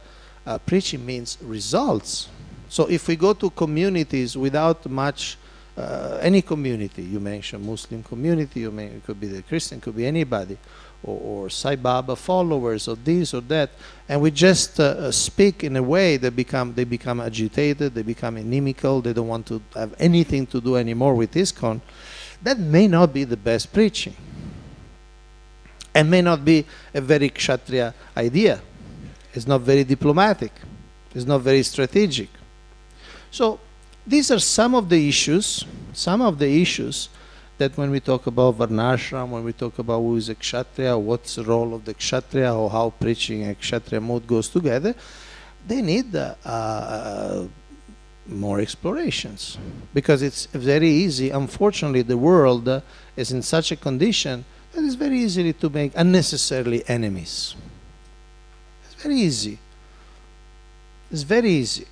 S1: preaching means results. So if we go to communities without much, any community, you mentioned Muslim community, it could be the Christian, could be anybody, or Sai Baba followers, or this or that, and we just speak in a way that they become agitated, they become inimical, they don't want to have anything to do anymore with ISKCON, that may not be the best preaching. And may not be a very Kshatriya idea. It's not very diplomatic. It's not very strategic. So these are some of the issues that when we talk about Varnashram, when we talk about who is a Kshatriya, what's the role of the Kshatriya, or how preaching a Kshatriya mode goes together, they need more explorations. Because it's very easy. Unfortunately, the world is in such a condition that it's very easy to make unnecessarily enemies. It's very easy. It's very easy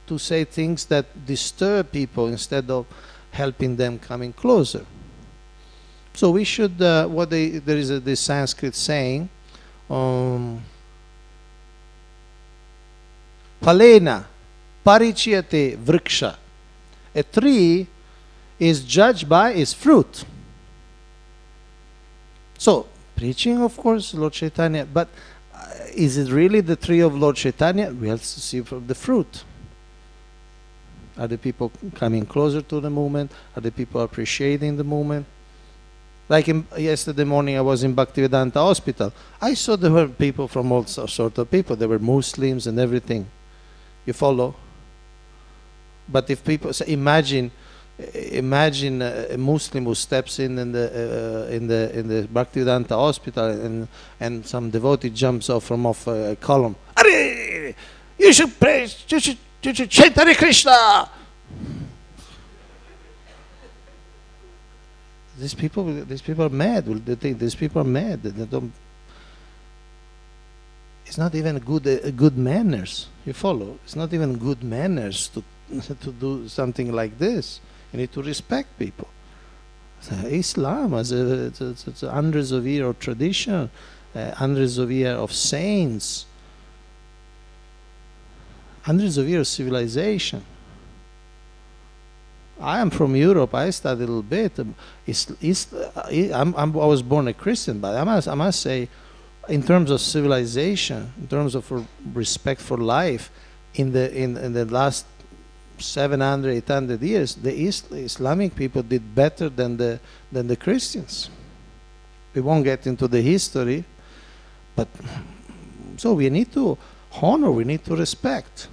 S1: to say things that disturb people instead of helping them coming closer. So we should, there is this Sanskrit saying, Palena parichiyate vriksha. A tree is judged by its fruit. So, preaching, of course, Lord Chaitanya, but is it really the tree of Lord Chaitanya? We have to see from the fruit. Are the people coming closer to the movement? Are the people appreciating the movement? Like yesterday morning, I was in Bhaktivedanta Hospital. I saw there were people from all sorts of people. There were Muslims and everything. You follow? But if people say, imagine a Muslim who steps in the Bhaktivedanta Hospital and some devotee jumps off from a column. Hare! You should pray! You should chant Hare Krishna! These people are mad. They think these people are mad. They don't. It's not even good manners. You follow? It's not even good manners to do something like this. You need to respect people. Islam it's hundreds of years of tradition, hundreds of years of saints, hundreds of years of civilization. I am from Europe. I studied a little bit. I was born a Christian, but I must say, in terms of civilization, in terms of respect for life, in the last 700, 800 years, the Islamic people did better than the Christians. We won't get into the history, but so we need to honor, we need to respect.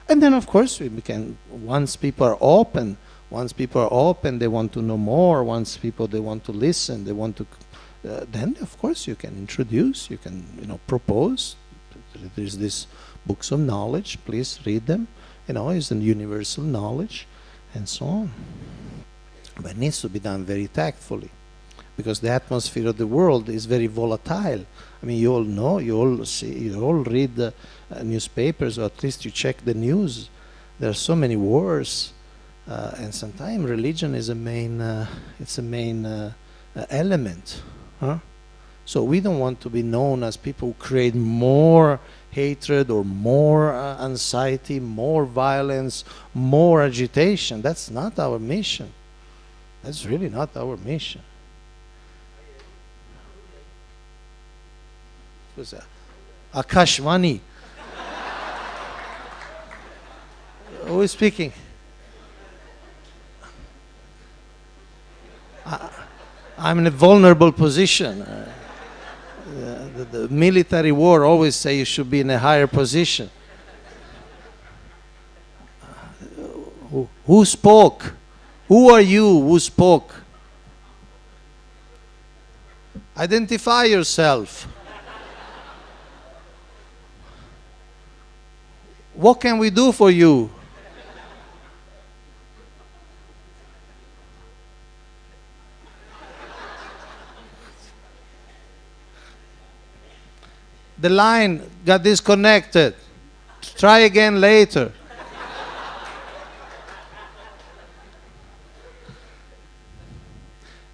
S1: And then, of course, we can, once people are open, they want to know more, once people, they want to listen, they want to, then, of course, you can introduce, you can, propose. There's these books of knowledge, please read them. It's a universal knowledge, and so on. But it needs to be done very tactfully, because the atmosphere of the world is very volatile. I mean, you all know, you all see, you all read the newspapers, or at least you check the news. There are so many wars, and sometimes religion is a main, element. So we don't want to be known as people who create more hatred or more anxiety, more violence, more agitation. That's not our mission. That's really not our mission. Who's that? Akashvani. Who is speaking? I'm in a vulnerable position. The military war always say you should be in a higher position. Who spoke? Who are you who spoke? Identify yourself. What can we do for you? The line got disconnected. Try again later.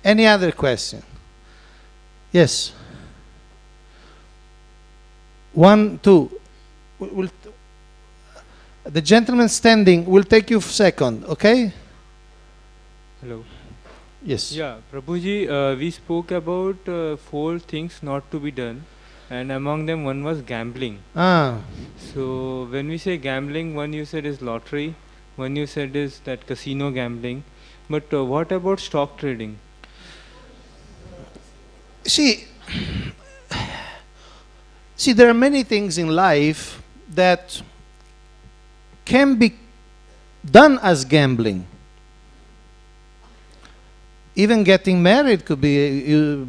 S1: Any other question? Yes. 1, 2. The gentleman standing will take you second, okay?
S3: Hello.
S1: Yes.
S3: Yeah, Prabhuji, we spoke about 4 things not to be done, and among them one was gambling. So when we say gambling, one you said is lottery, one you said is that casino gambling, but what about stock trading?
S1: See, there are many things in life that can be done as gambling. Even getting married can be a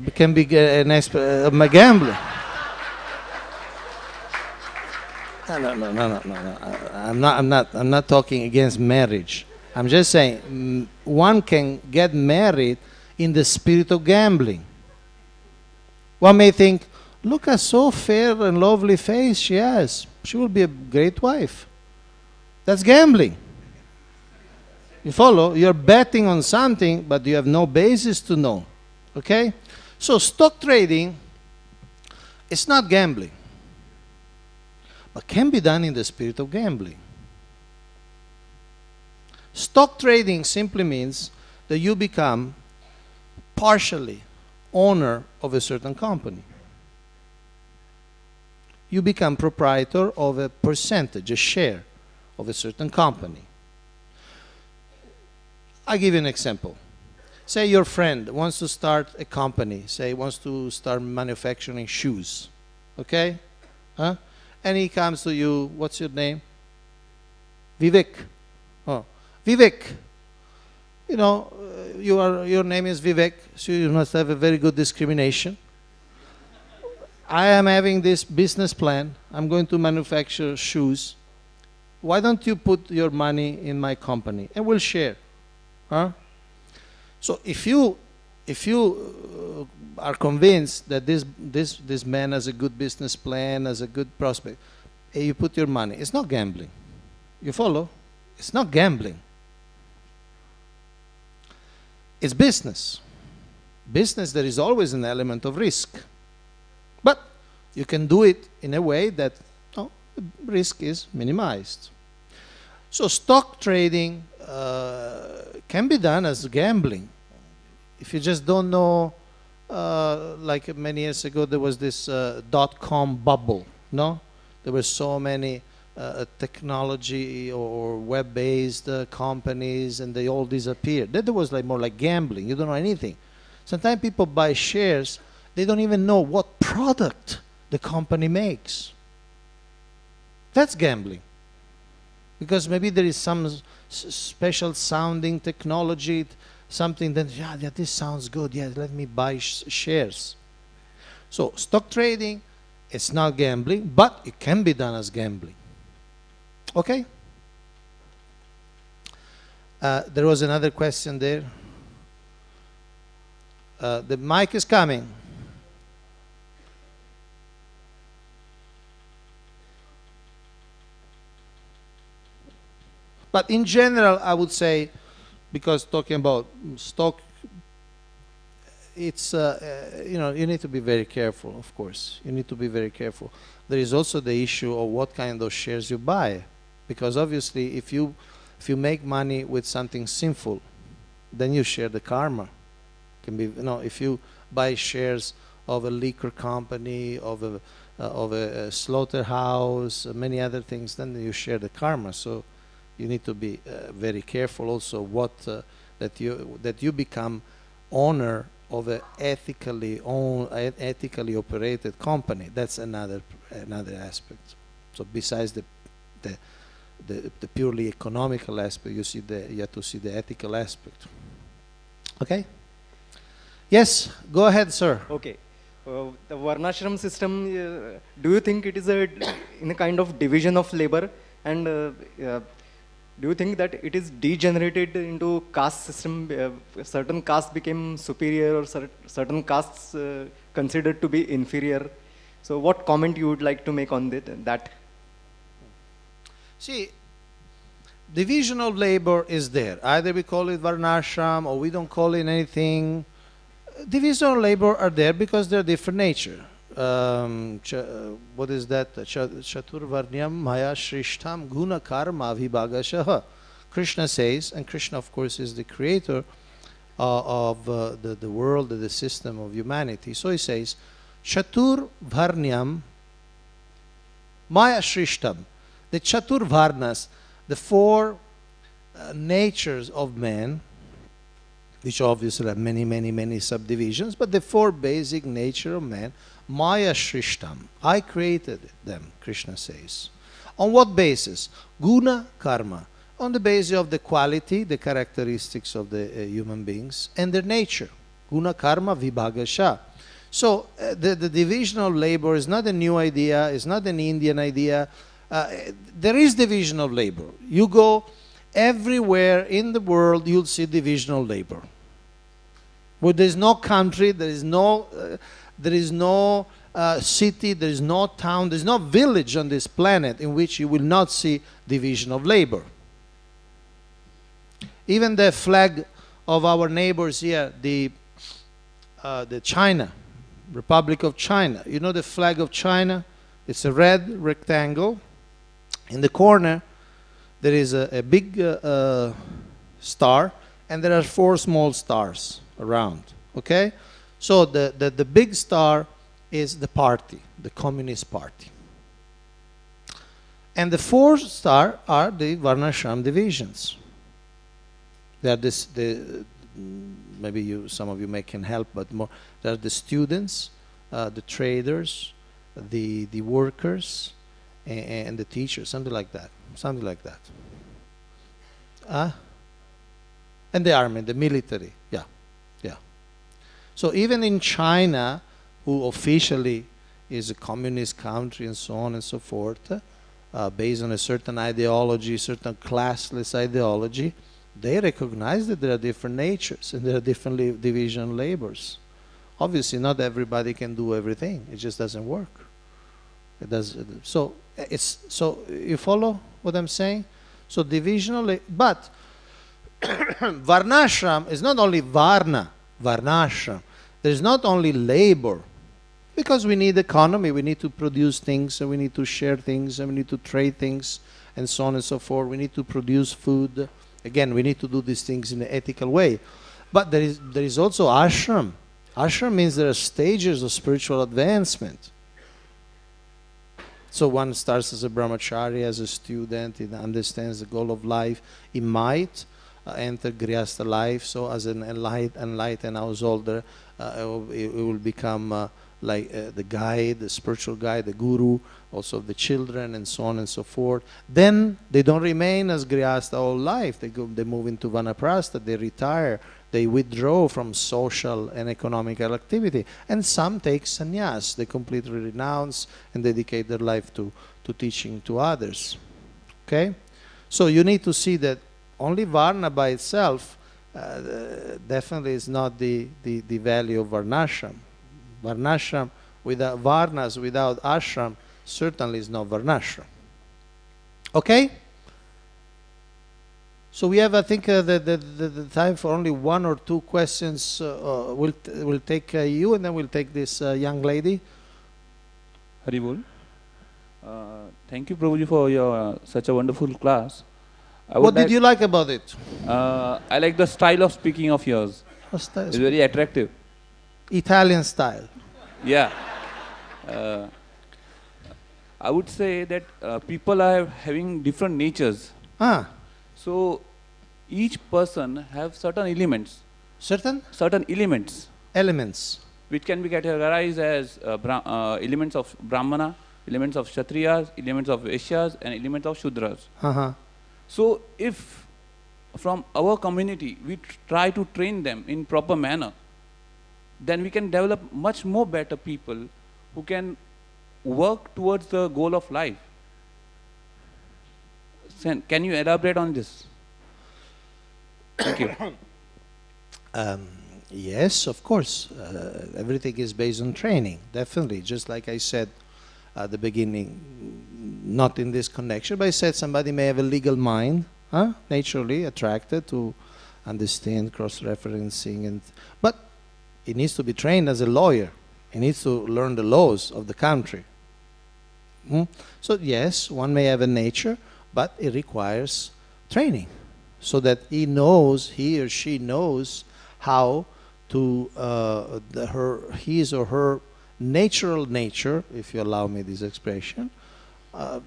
S1: gambling. No. I'm not talking against marriage. I'm just saying one can get married in the spirit of gambling. One may think, look at so fair and lovely face she has. She will be a great wife. That's gambling. You follow? You're betting on something, but you have no basis to know. Okay? So stock trading is not gambling, but can be done in the spirit of gambling. Stock trading simply means that you become partially owner of a certain company. You become proprietor of a percentage, a share of a certain company. I'll give you an example. Say your friend wants to start a company, say wants to start manufacturing shoes, okay? And he comes to you, what's your name? Vivek. Oh, Vivek, your name is Vivek, so you must have a very good discrimination. I am having this business plan. I'm going to manufacture shoes. Why don't you put your money in my company and we'll share? So if you are convinced that this man has a good business plan, has a good prospect, and you put your money, it's not gambling. You follow? It's not gambling. It's business. Business, there is always an element of risk. But you can do it in a way that the risk is minimized. So stock trading can be done as gambling. If you just don't know, like many years ago, there was this dot-com bubble, no? There were so many technology or web-based companies, and they all disappeared. That was more like gambling. You don't know anything. Sometimes people buy shares, they don't even know what product the company makes. That's gambling. Because maybe there is some special sounding technology, something that, yeah, this sounds good, yeah, let me buy shares. So stock trading, it's not gambling, but it can be done as gambling. Okay? There was another question there. The mic is coming. But in general, I would say, because talking about stock, it's, you need to be very careful, of course. You need to be very careful. There is also the issue of what kind of shares you buy. Because obviously, if you make money with something sinful, then you share the karma. Can be, if you buy shares of a liquor company, of a slaughterhouse, many other things, then you share the karma. So you need to be very careful also what that you become owner of an ethically operated company. That's another aspect. So besides the purely economical aspect, you have to see the ethical aspect. Okay? Yes, go ahead, sir.
S4: Okay. The Varnashram system, do you think it is in a kind of division of labor? And do you think that it is degenerated into caste system? Certain castes became superior, or certain castes considered to be inferior. So what comment you would like to make on that?
S1: See, division of labor is there. Either we call it Varnashram or we don't call it anything. Division of labor are there because they're different nature. What is that? Chaturvarnyam Maya Shrishtam Guna Karma Vibhagashaha. Krishna says, and Krishna of course is the creator of the world, the system of humanity. So he says, Chaturvarnyam Maya Shrishtam. The Chaturvarnas, the four natures of man, which obviously have many subdivisions, but the four basic nature of man, Maya Shrishtam, I created them, Krishna says. On what basis? Guna Karma. On the basis of the quality, the characteristics of the human beings, and their nature. Guna Karma Vibhagasha. So the division of labor is not a new idea, it's not an Indian idea. There is division of labor. You go everywhere in the world, you'll see division of labor. Where there is no country, there is no city, there is no town, there is no village on this planet in which you will not see division of labor. Even the flag of our neighbors here, the China, Republic of China. You know the flag of China? It's a red rectangle. In the corner, there is a big star, and there are 4 small stars around. Okay? So the big star is the party, the Communist Party. And the 4 stars are the Varnashram divisions. They are maybe some of you can help, but more. They are the students, the traders, the workers, and the teachers, something like that. And the army, the military, yeah. So even in China, who officially is a communist country and so on and so forth, based on a certain ideology, certain classless ideology, they recognize that there are different natures and there are different division labors. Obviously, not everybody can do everything. It just doesn't work. It does. So you follow what I'm saying? So divisional, but Varnashram is not only Varnashram. There is not only labor, because we need economy. We need to produce things, and we need to share things, and we need to trade things, and so on and so forth. We need to produce food. Again, we need to do these things in an ethical way. But there is also ashram. Ashram means there are stages of spiritual advancement. So one starts as a brahmachari, as a student, he understands the goal of life. He might enter grihastha life, so as an enlightened householder, it will become like the guide, the spiritual guide, the guru, also the children, and so on and so forth. Then they don't remain as grihastha all life. They move into vanaprastha, they retire, they withdraw from social and economical activity. And some take sannyas, they completely renounce and dedicate their life to teaching to others. Okay? So you need to see that only varna by itself definitely is not the value of varnashram. Varnashram without varnas, without ashram, certainly is not varnashram. Okay? So we have, I think, the time for only one or two questions. We'll take you, and then we'll take this young lady.
S5: Haribol. Thank you, Prabhuji, for your such a wonderful class.
S1: What did you like about it?
S5: I like the style of speaking of yours. It's very attractive.
S1: Italian style.
S5: Yeah. I would say that people are having different natures. So each person have certain elements.
S1: Certain
S5: elements.
S1: Elements.
S5: Which can be categorized as elements of Brahmana, elements of Kshatriyas, elements of Vaishyas, and elements of Shudras. So if from our community we try to train them in proper manner, then we can develop much more better people who can work towards the goal of life. Can you elaborate on this? Thank you.
S1: Yes, of course. Everything is based on training, definitely. Just like I said at the beginning, not in this connection, but I said somebody may have a legal mind, naturally attracted to understand cross-referencing, but he needs to be trained as a lawyer. He needs to learn the laws of the country. So yes, one may have a nature, but it requires training so that he or she knows how to his or her natural nature, if you allow me this expression,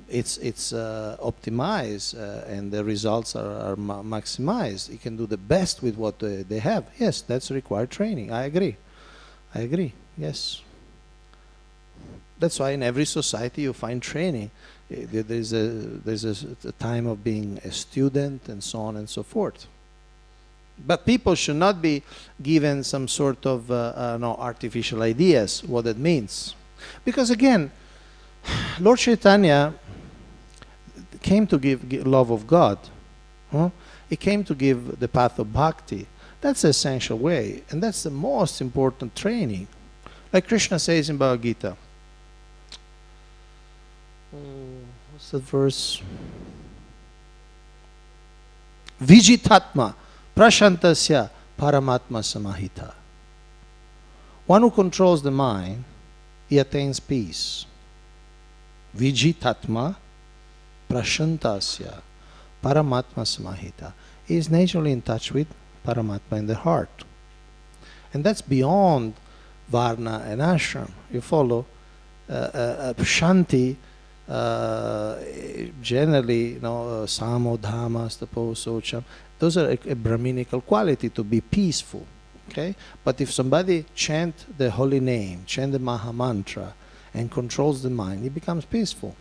S1: it's optimized and the results are maximized. You can do the best with what they have. Yes, that's required training. I agree. Yes. That's why in every society you find training. There's a time of being a student and so on and so forth. But people should not be given some sort of artificial ideas what it means. Because again, Lord Chaitanya came to give love of God. He came to give the path of bhakti. That's the essential way. And that's the most important training. Like Krishna says in Bhagavad Gita. What's the verse? Vijitatma prashantasya paramatma samahita. One who controls the mind, he attains peace. Vijitatma prashantasya paramatma samahita. He is naturally in touch with Paramatma in the heart. And that's beyond Varna and Ashram. You follow? Shanti, generally, Samo, Dhamma, Stapo, Socham, those are a Brahminical quality, to be peaceful. Okay? But if somebody chant the holy name, chant the Maha Mantra, and controls the mind, he becomes peaceful.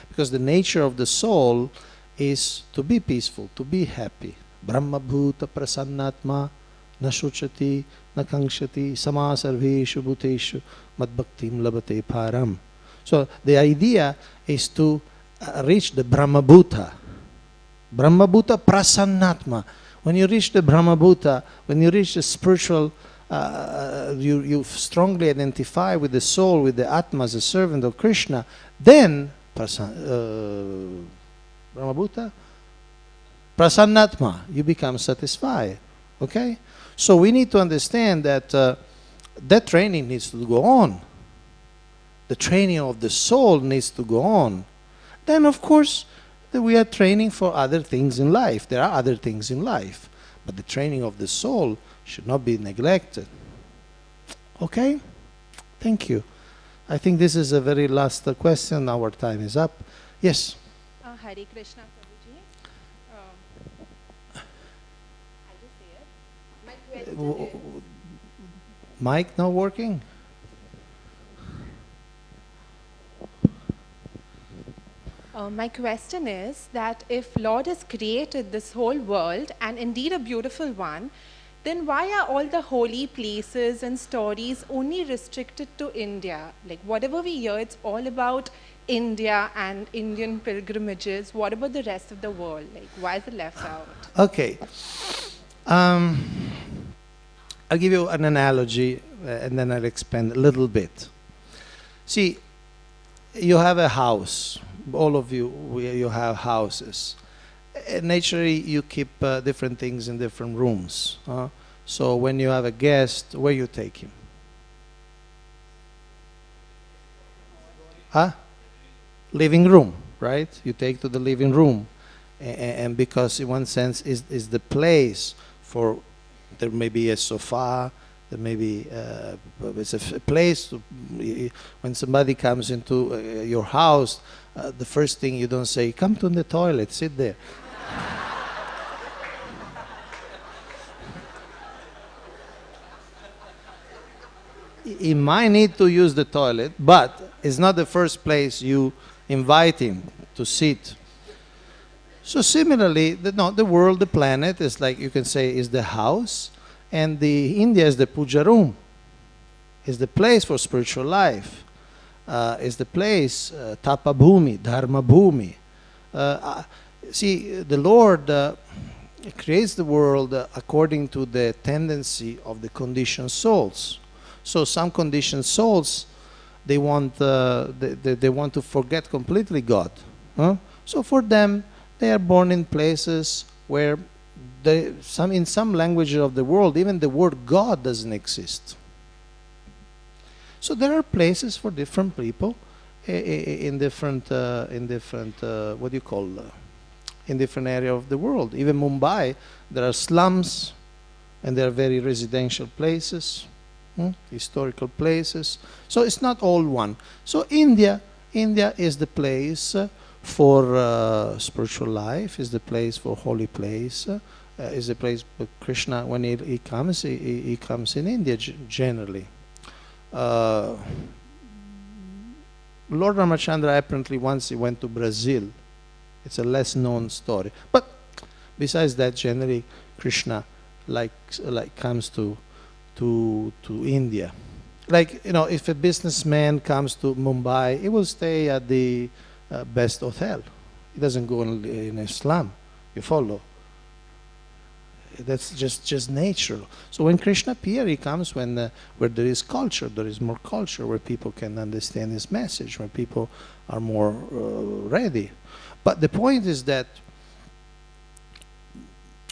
S1: Because the nature of the soul is to be peaceful, to be happy. Brahma bhuta prasannatma na shuchati na kankshati samasarveshu bhuteshu madbhaktim labate param. So the idea is to reach the Brahma bhuta. Brahma bhuta prasannatma. When you reach the Brahma bhuta, when you reach the spiritual, you strongly identify with the soul, with the Atma as a servant of Krishna, then Brahma bhuta prasannatma, you become satisfied. Okay? So we need to understand that that training needs to go on. The training of the soul needs to go on. Then, of course, we are training for other things in life. There are other things in life. But the training of the soul should not be neglected. Okay? Thank you. I think this is a very last question. Our time is up. Yes?
S6: Hare Krishna, Prabhuji. I'll just say it. My question is...
S1: Mic not working?
S6: My question is that if Lord has created this whole world, and indeed a beautiful one, then why are all the holy places and stories only restricted to India? Like whatever we hear, it's all about India and Indian pilgrimages. What about the rest of the world? Like why is it left out?
S1: Okay. I'll give you an analogy and then I'll expand a little bit. See, you have a house. All of you, you have houses. Naturally, you keep different things in different rooms. So when you have a guest, where you take him? Living room, right? You take to the living room. And because in one sense is the place for, there may be a sofa, there may be it's a place to, when somebody comes into your house, the first thing you don't say, come to the toilet, sit there. He might need to use the toilet, but it's not the first place you invite him to sit. So similarly, the world, the planet is like, you can say, is the house, and the India is the puja room, is the place for spiritual life, is the place, tapa bhumi, dharma bhumi. See, the Lord creates the world according to the tendency of the conditioned souls. So some conditioned souls, they want they want to forget completely God. So for them, they are born in places where in some languages of the world, even the word God doesn't exist. So there are places for different people in different what do you call in different area of the world. Even Mumbai, there are slums, and there are very residential places, historical places. So it's not all one. So India is the place for spiritual life, is the place for holy place, is the place for Krishna. When he comes, he comes in India generally. Lord Ramachandra apparently once he went to Brazil. It's a less known story. But besides that, generally Krishna comes to India. Like, if a businessman comes to Mumbai, he will stay at the best hotel. He doesn't go in a slum. You follow? That's just natural. So when Krishna appears, he comes when where there is culture, there is more culture, where people can understand his message, where people are more ready. But the point is that,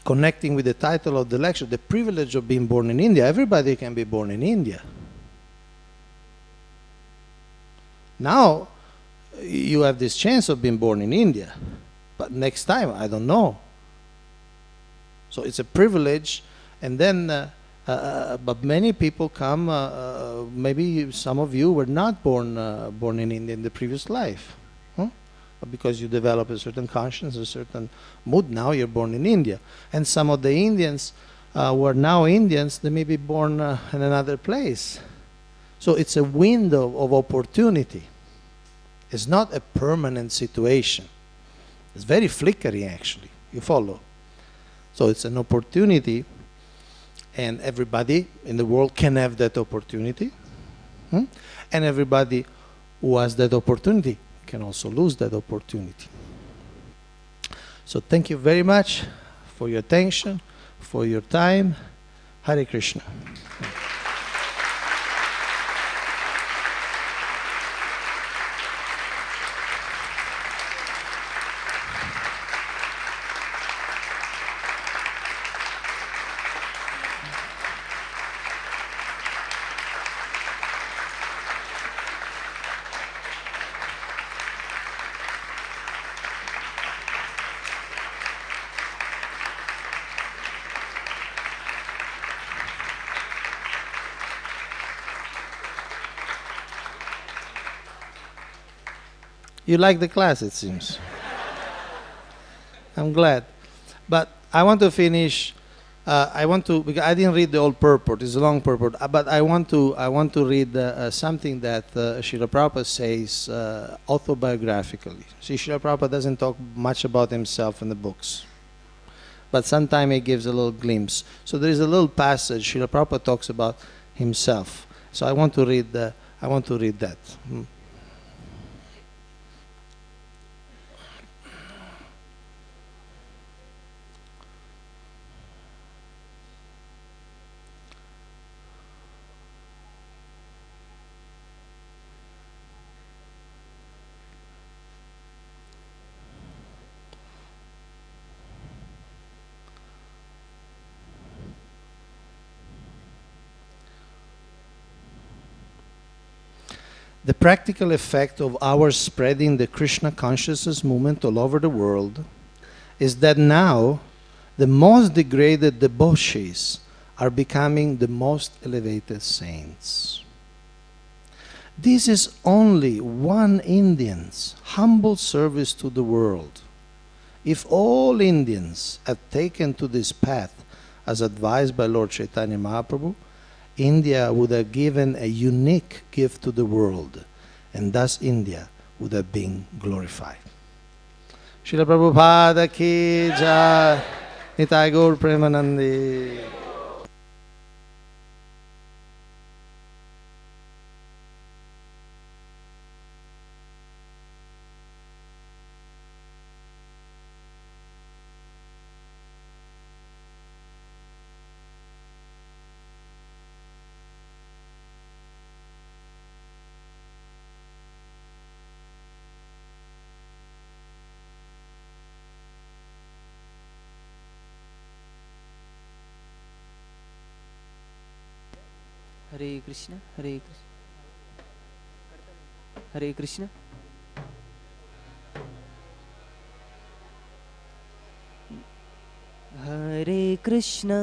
S1: connecting with the title of the lecture, the privilege of being born in India, everybody can be born in India. Now, you have this chance of being born in India, but next time, I don't know. So it's a privilege, and then, but many people come, maybe some of you were not born in India in the previous life. But because you develop a certain conscience, a certain mood, now you're born in India. And some of the Indians who are now Indians, they may be born in another place. So it's a window of opportunity. It's not a permanent situation. It's very flickering, actually. You follow? So it's an opportunity, and everybody in the world can have that opportunity. And everybody who has that opportunity can also lose that opportunity. So thank you very much for your attention, for your time. Hare Krishna. You like the class, it seems. I'm glad. But I want to finish I want to, because I didn't read the whole purport, it's a long purport, but I want to read something that Srila Prabhupada says autobiographically. See, Srila Prabhupada doesn't talk much about himself in the books, but sometimes he gives a little glimpse. So there is a little passage, Srila Prabhupada talks about himself. So I want to read that. The practical effect of our spreading the Krishna consciousness movement all over the world is that now the most degraded debauchees are becoming the most elevated saints. This is only one Indian's humble service to the world. If all Indians had taken to this path as advised by Lord Chaitanya Mahaprabhu, India would have given a unique gift to the world, and thus India would have been glorified. Srila Prabhupada ki jai, Nitai Gaur Premanandi.
S7: Hare Krishna, Hare Krishna, Hare Krishna. Hare Krishna.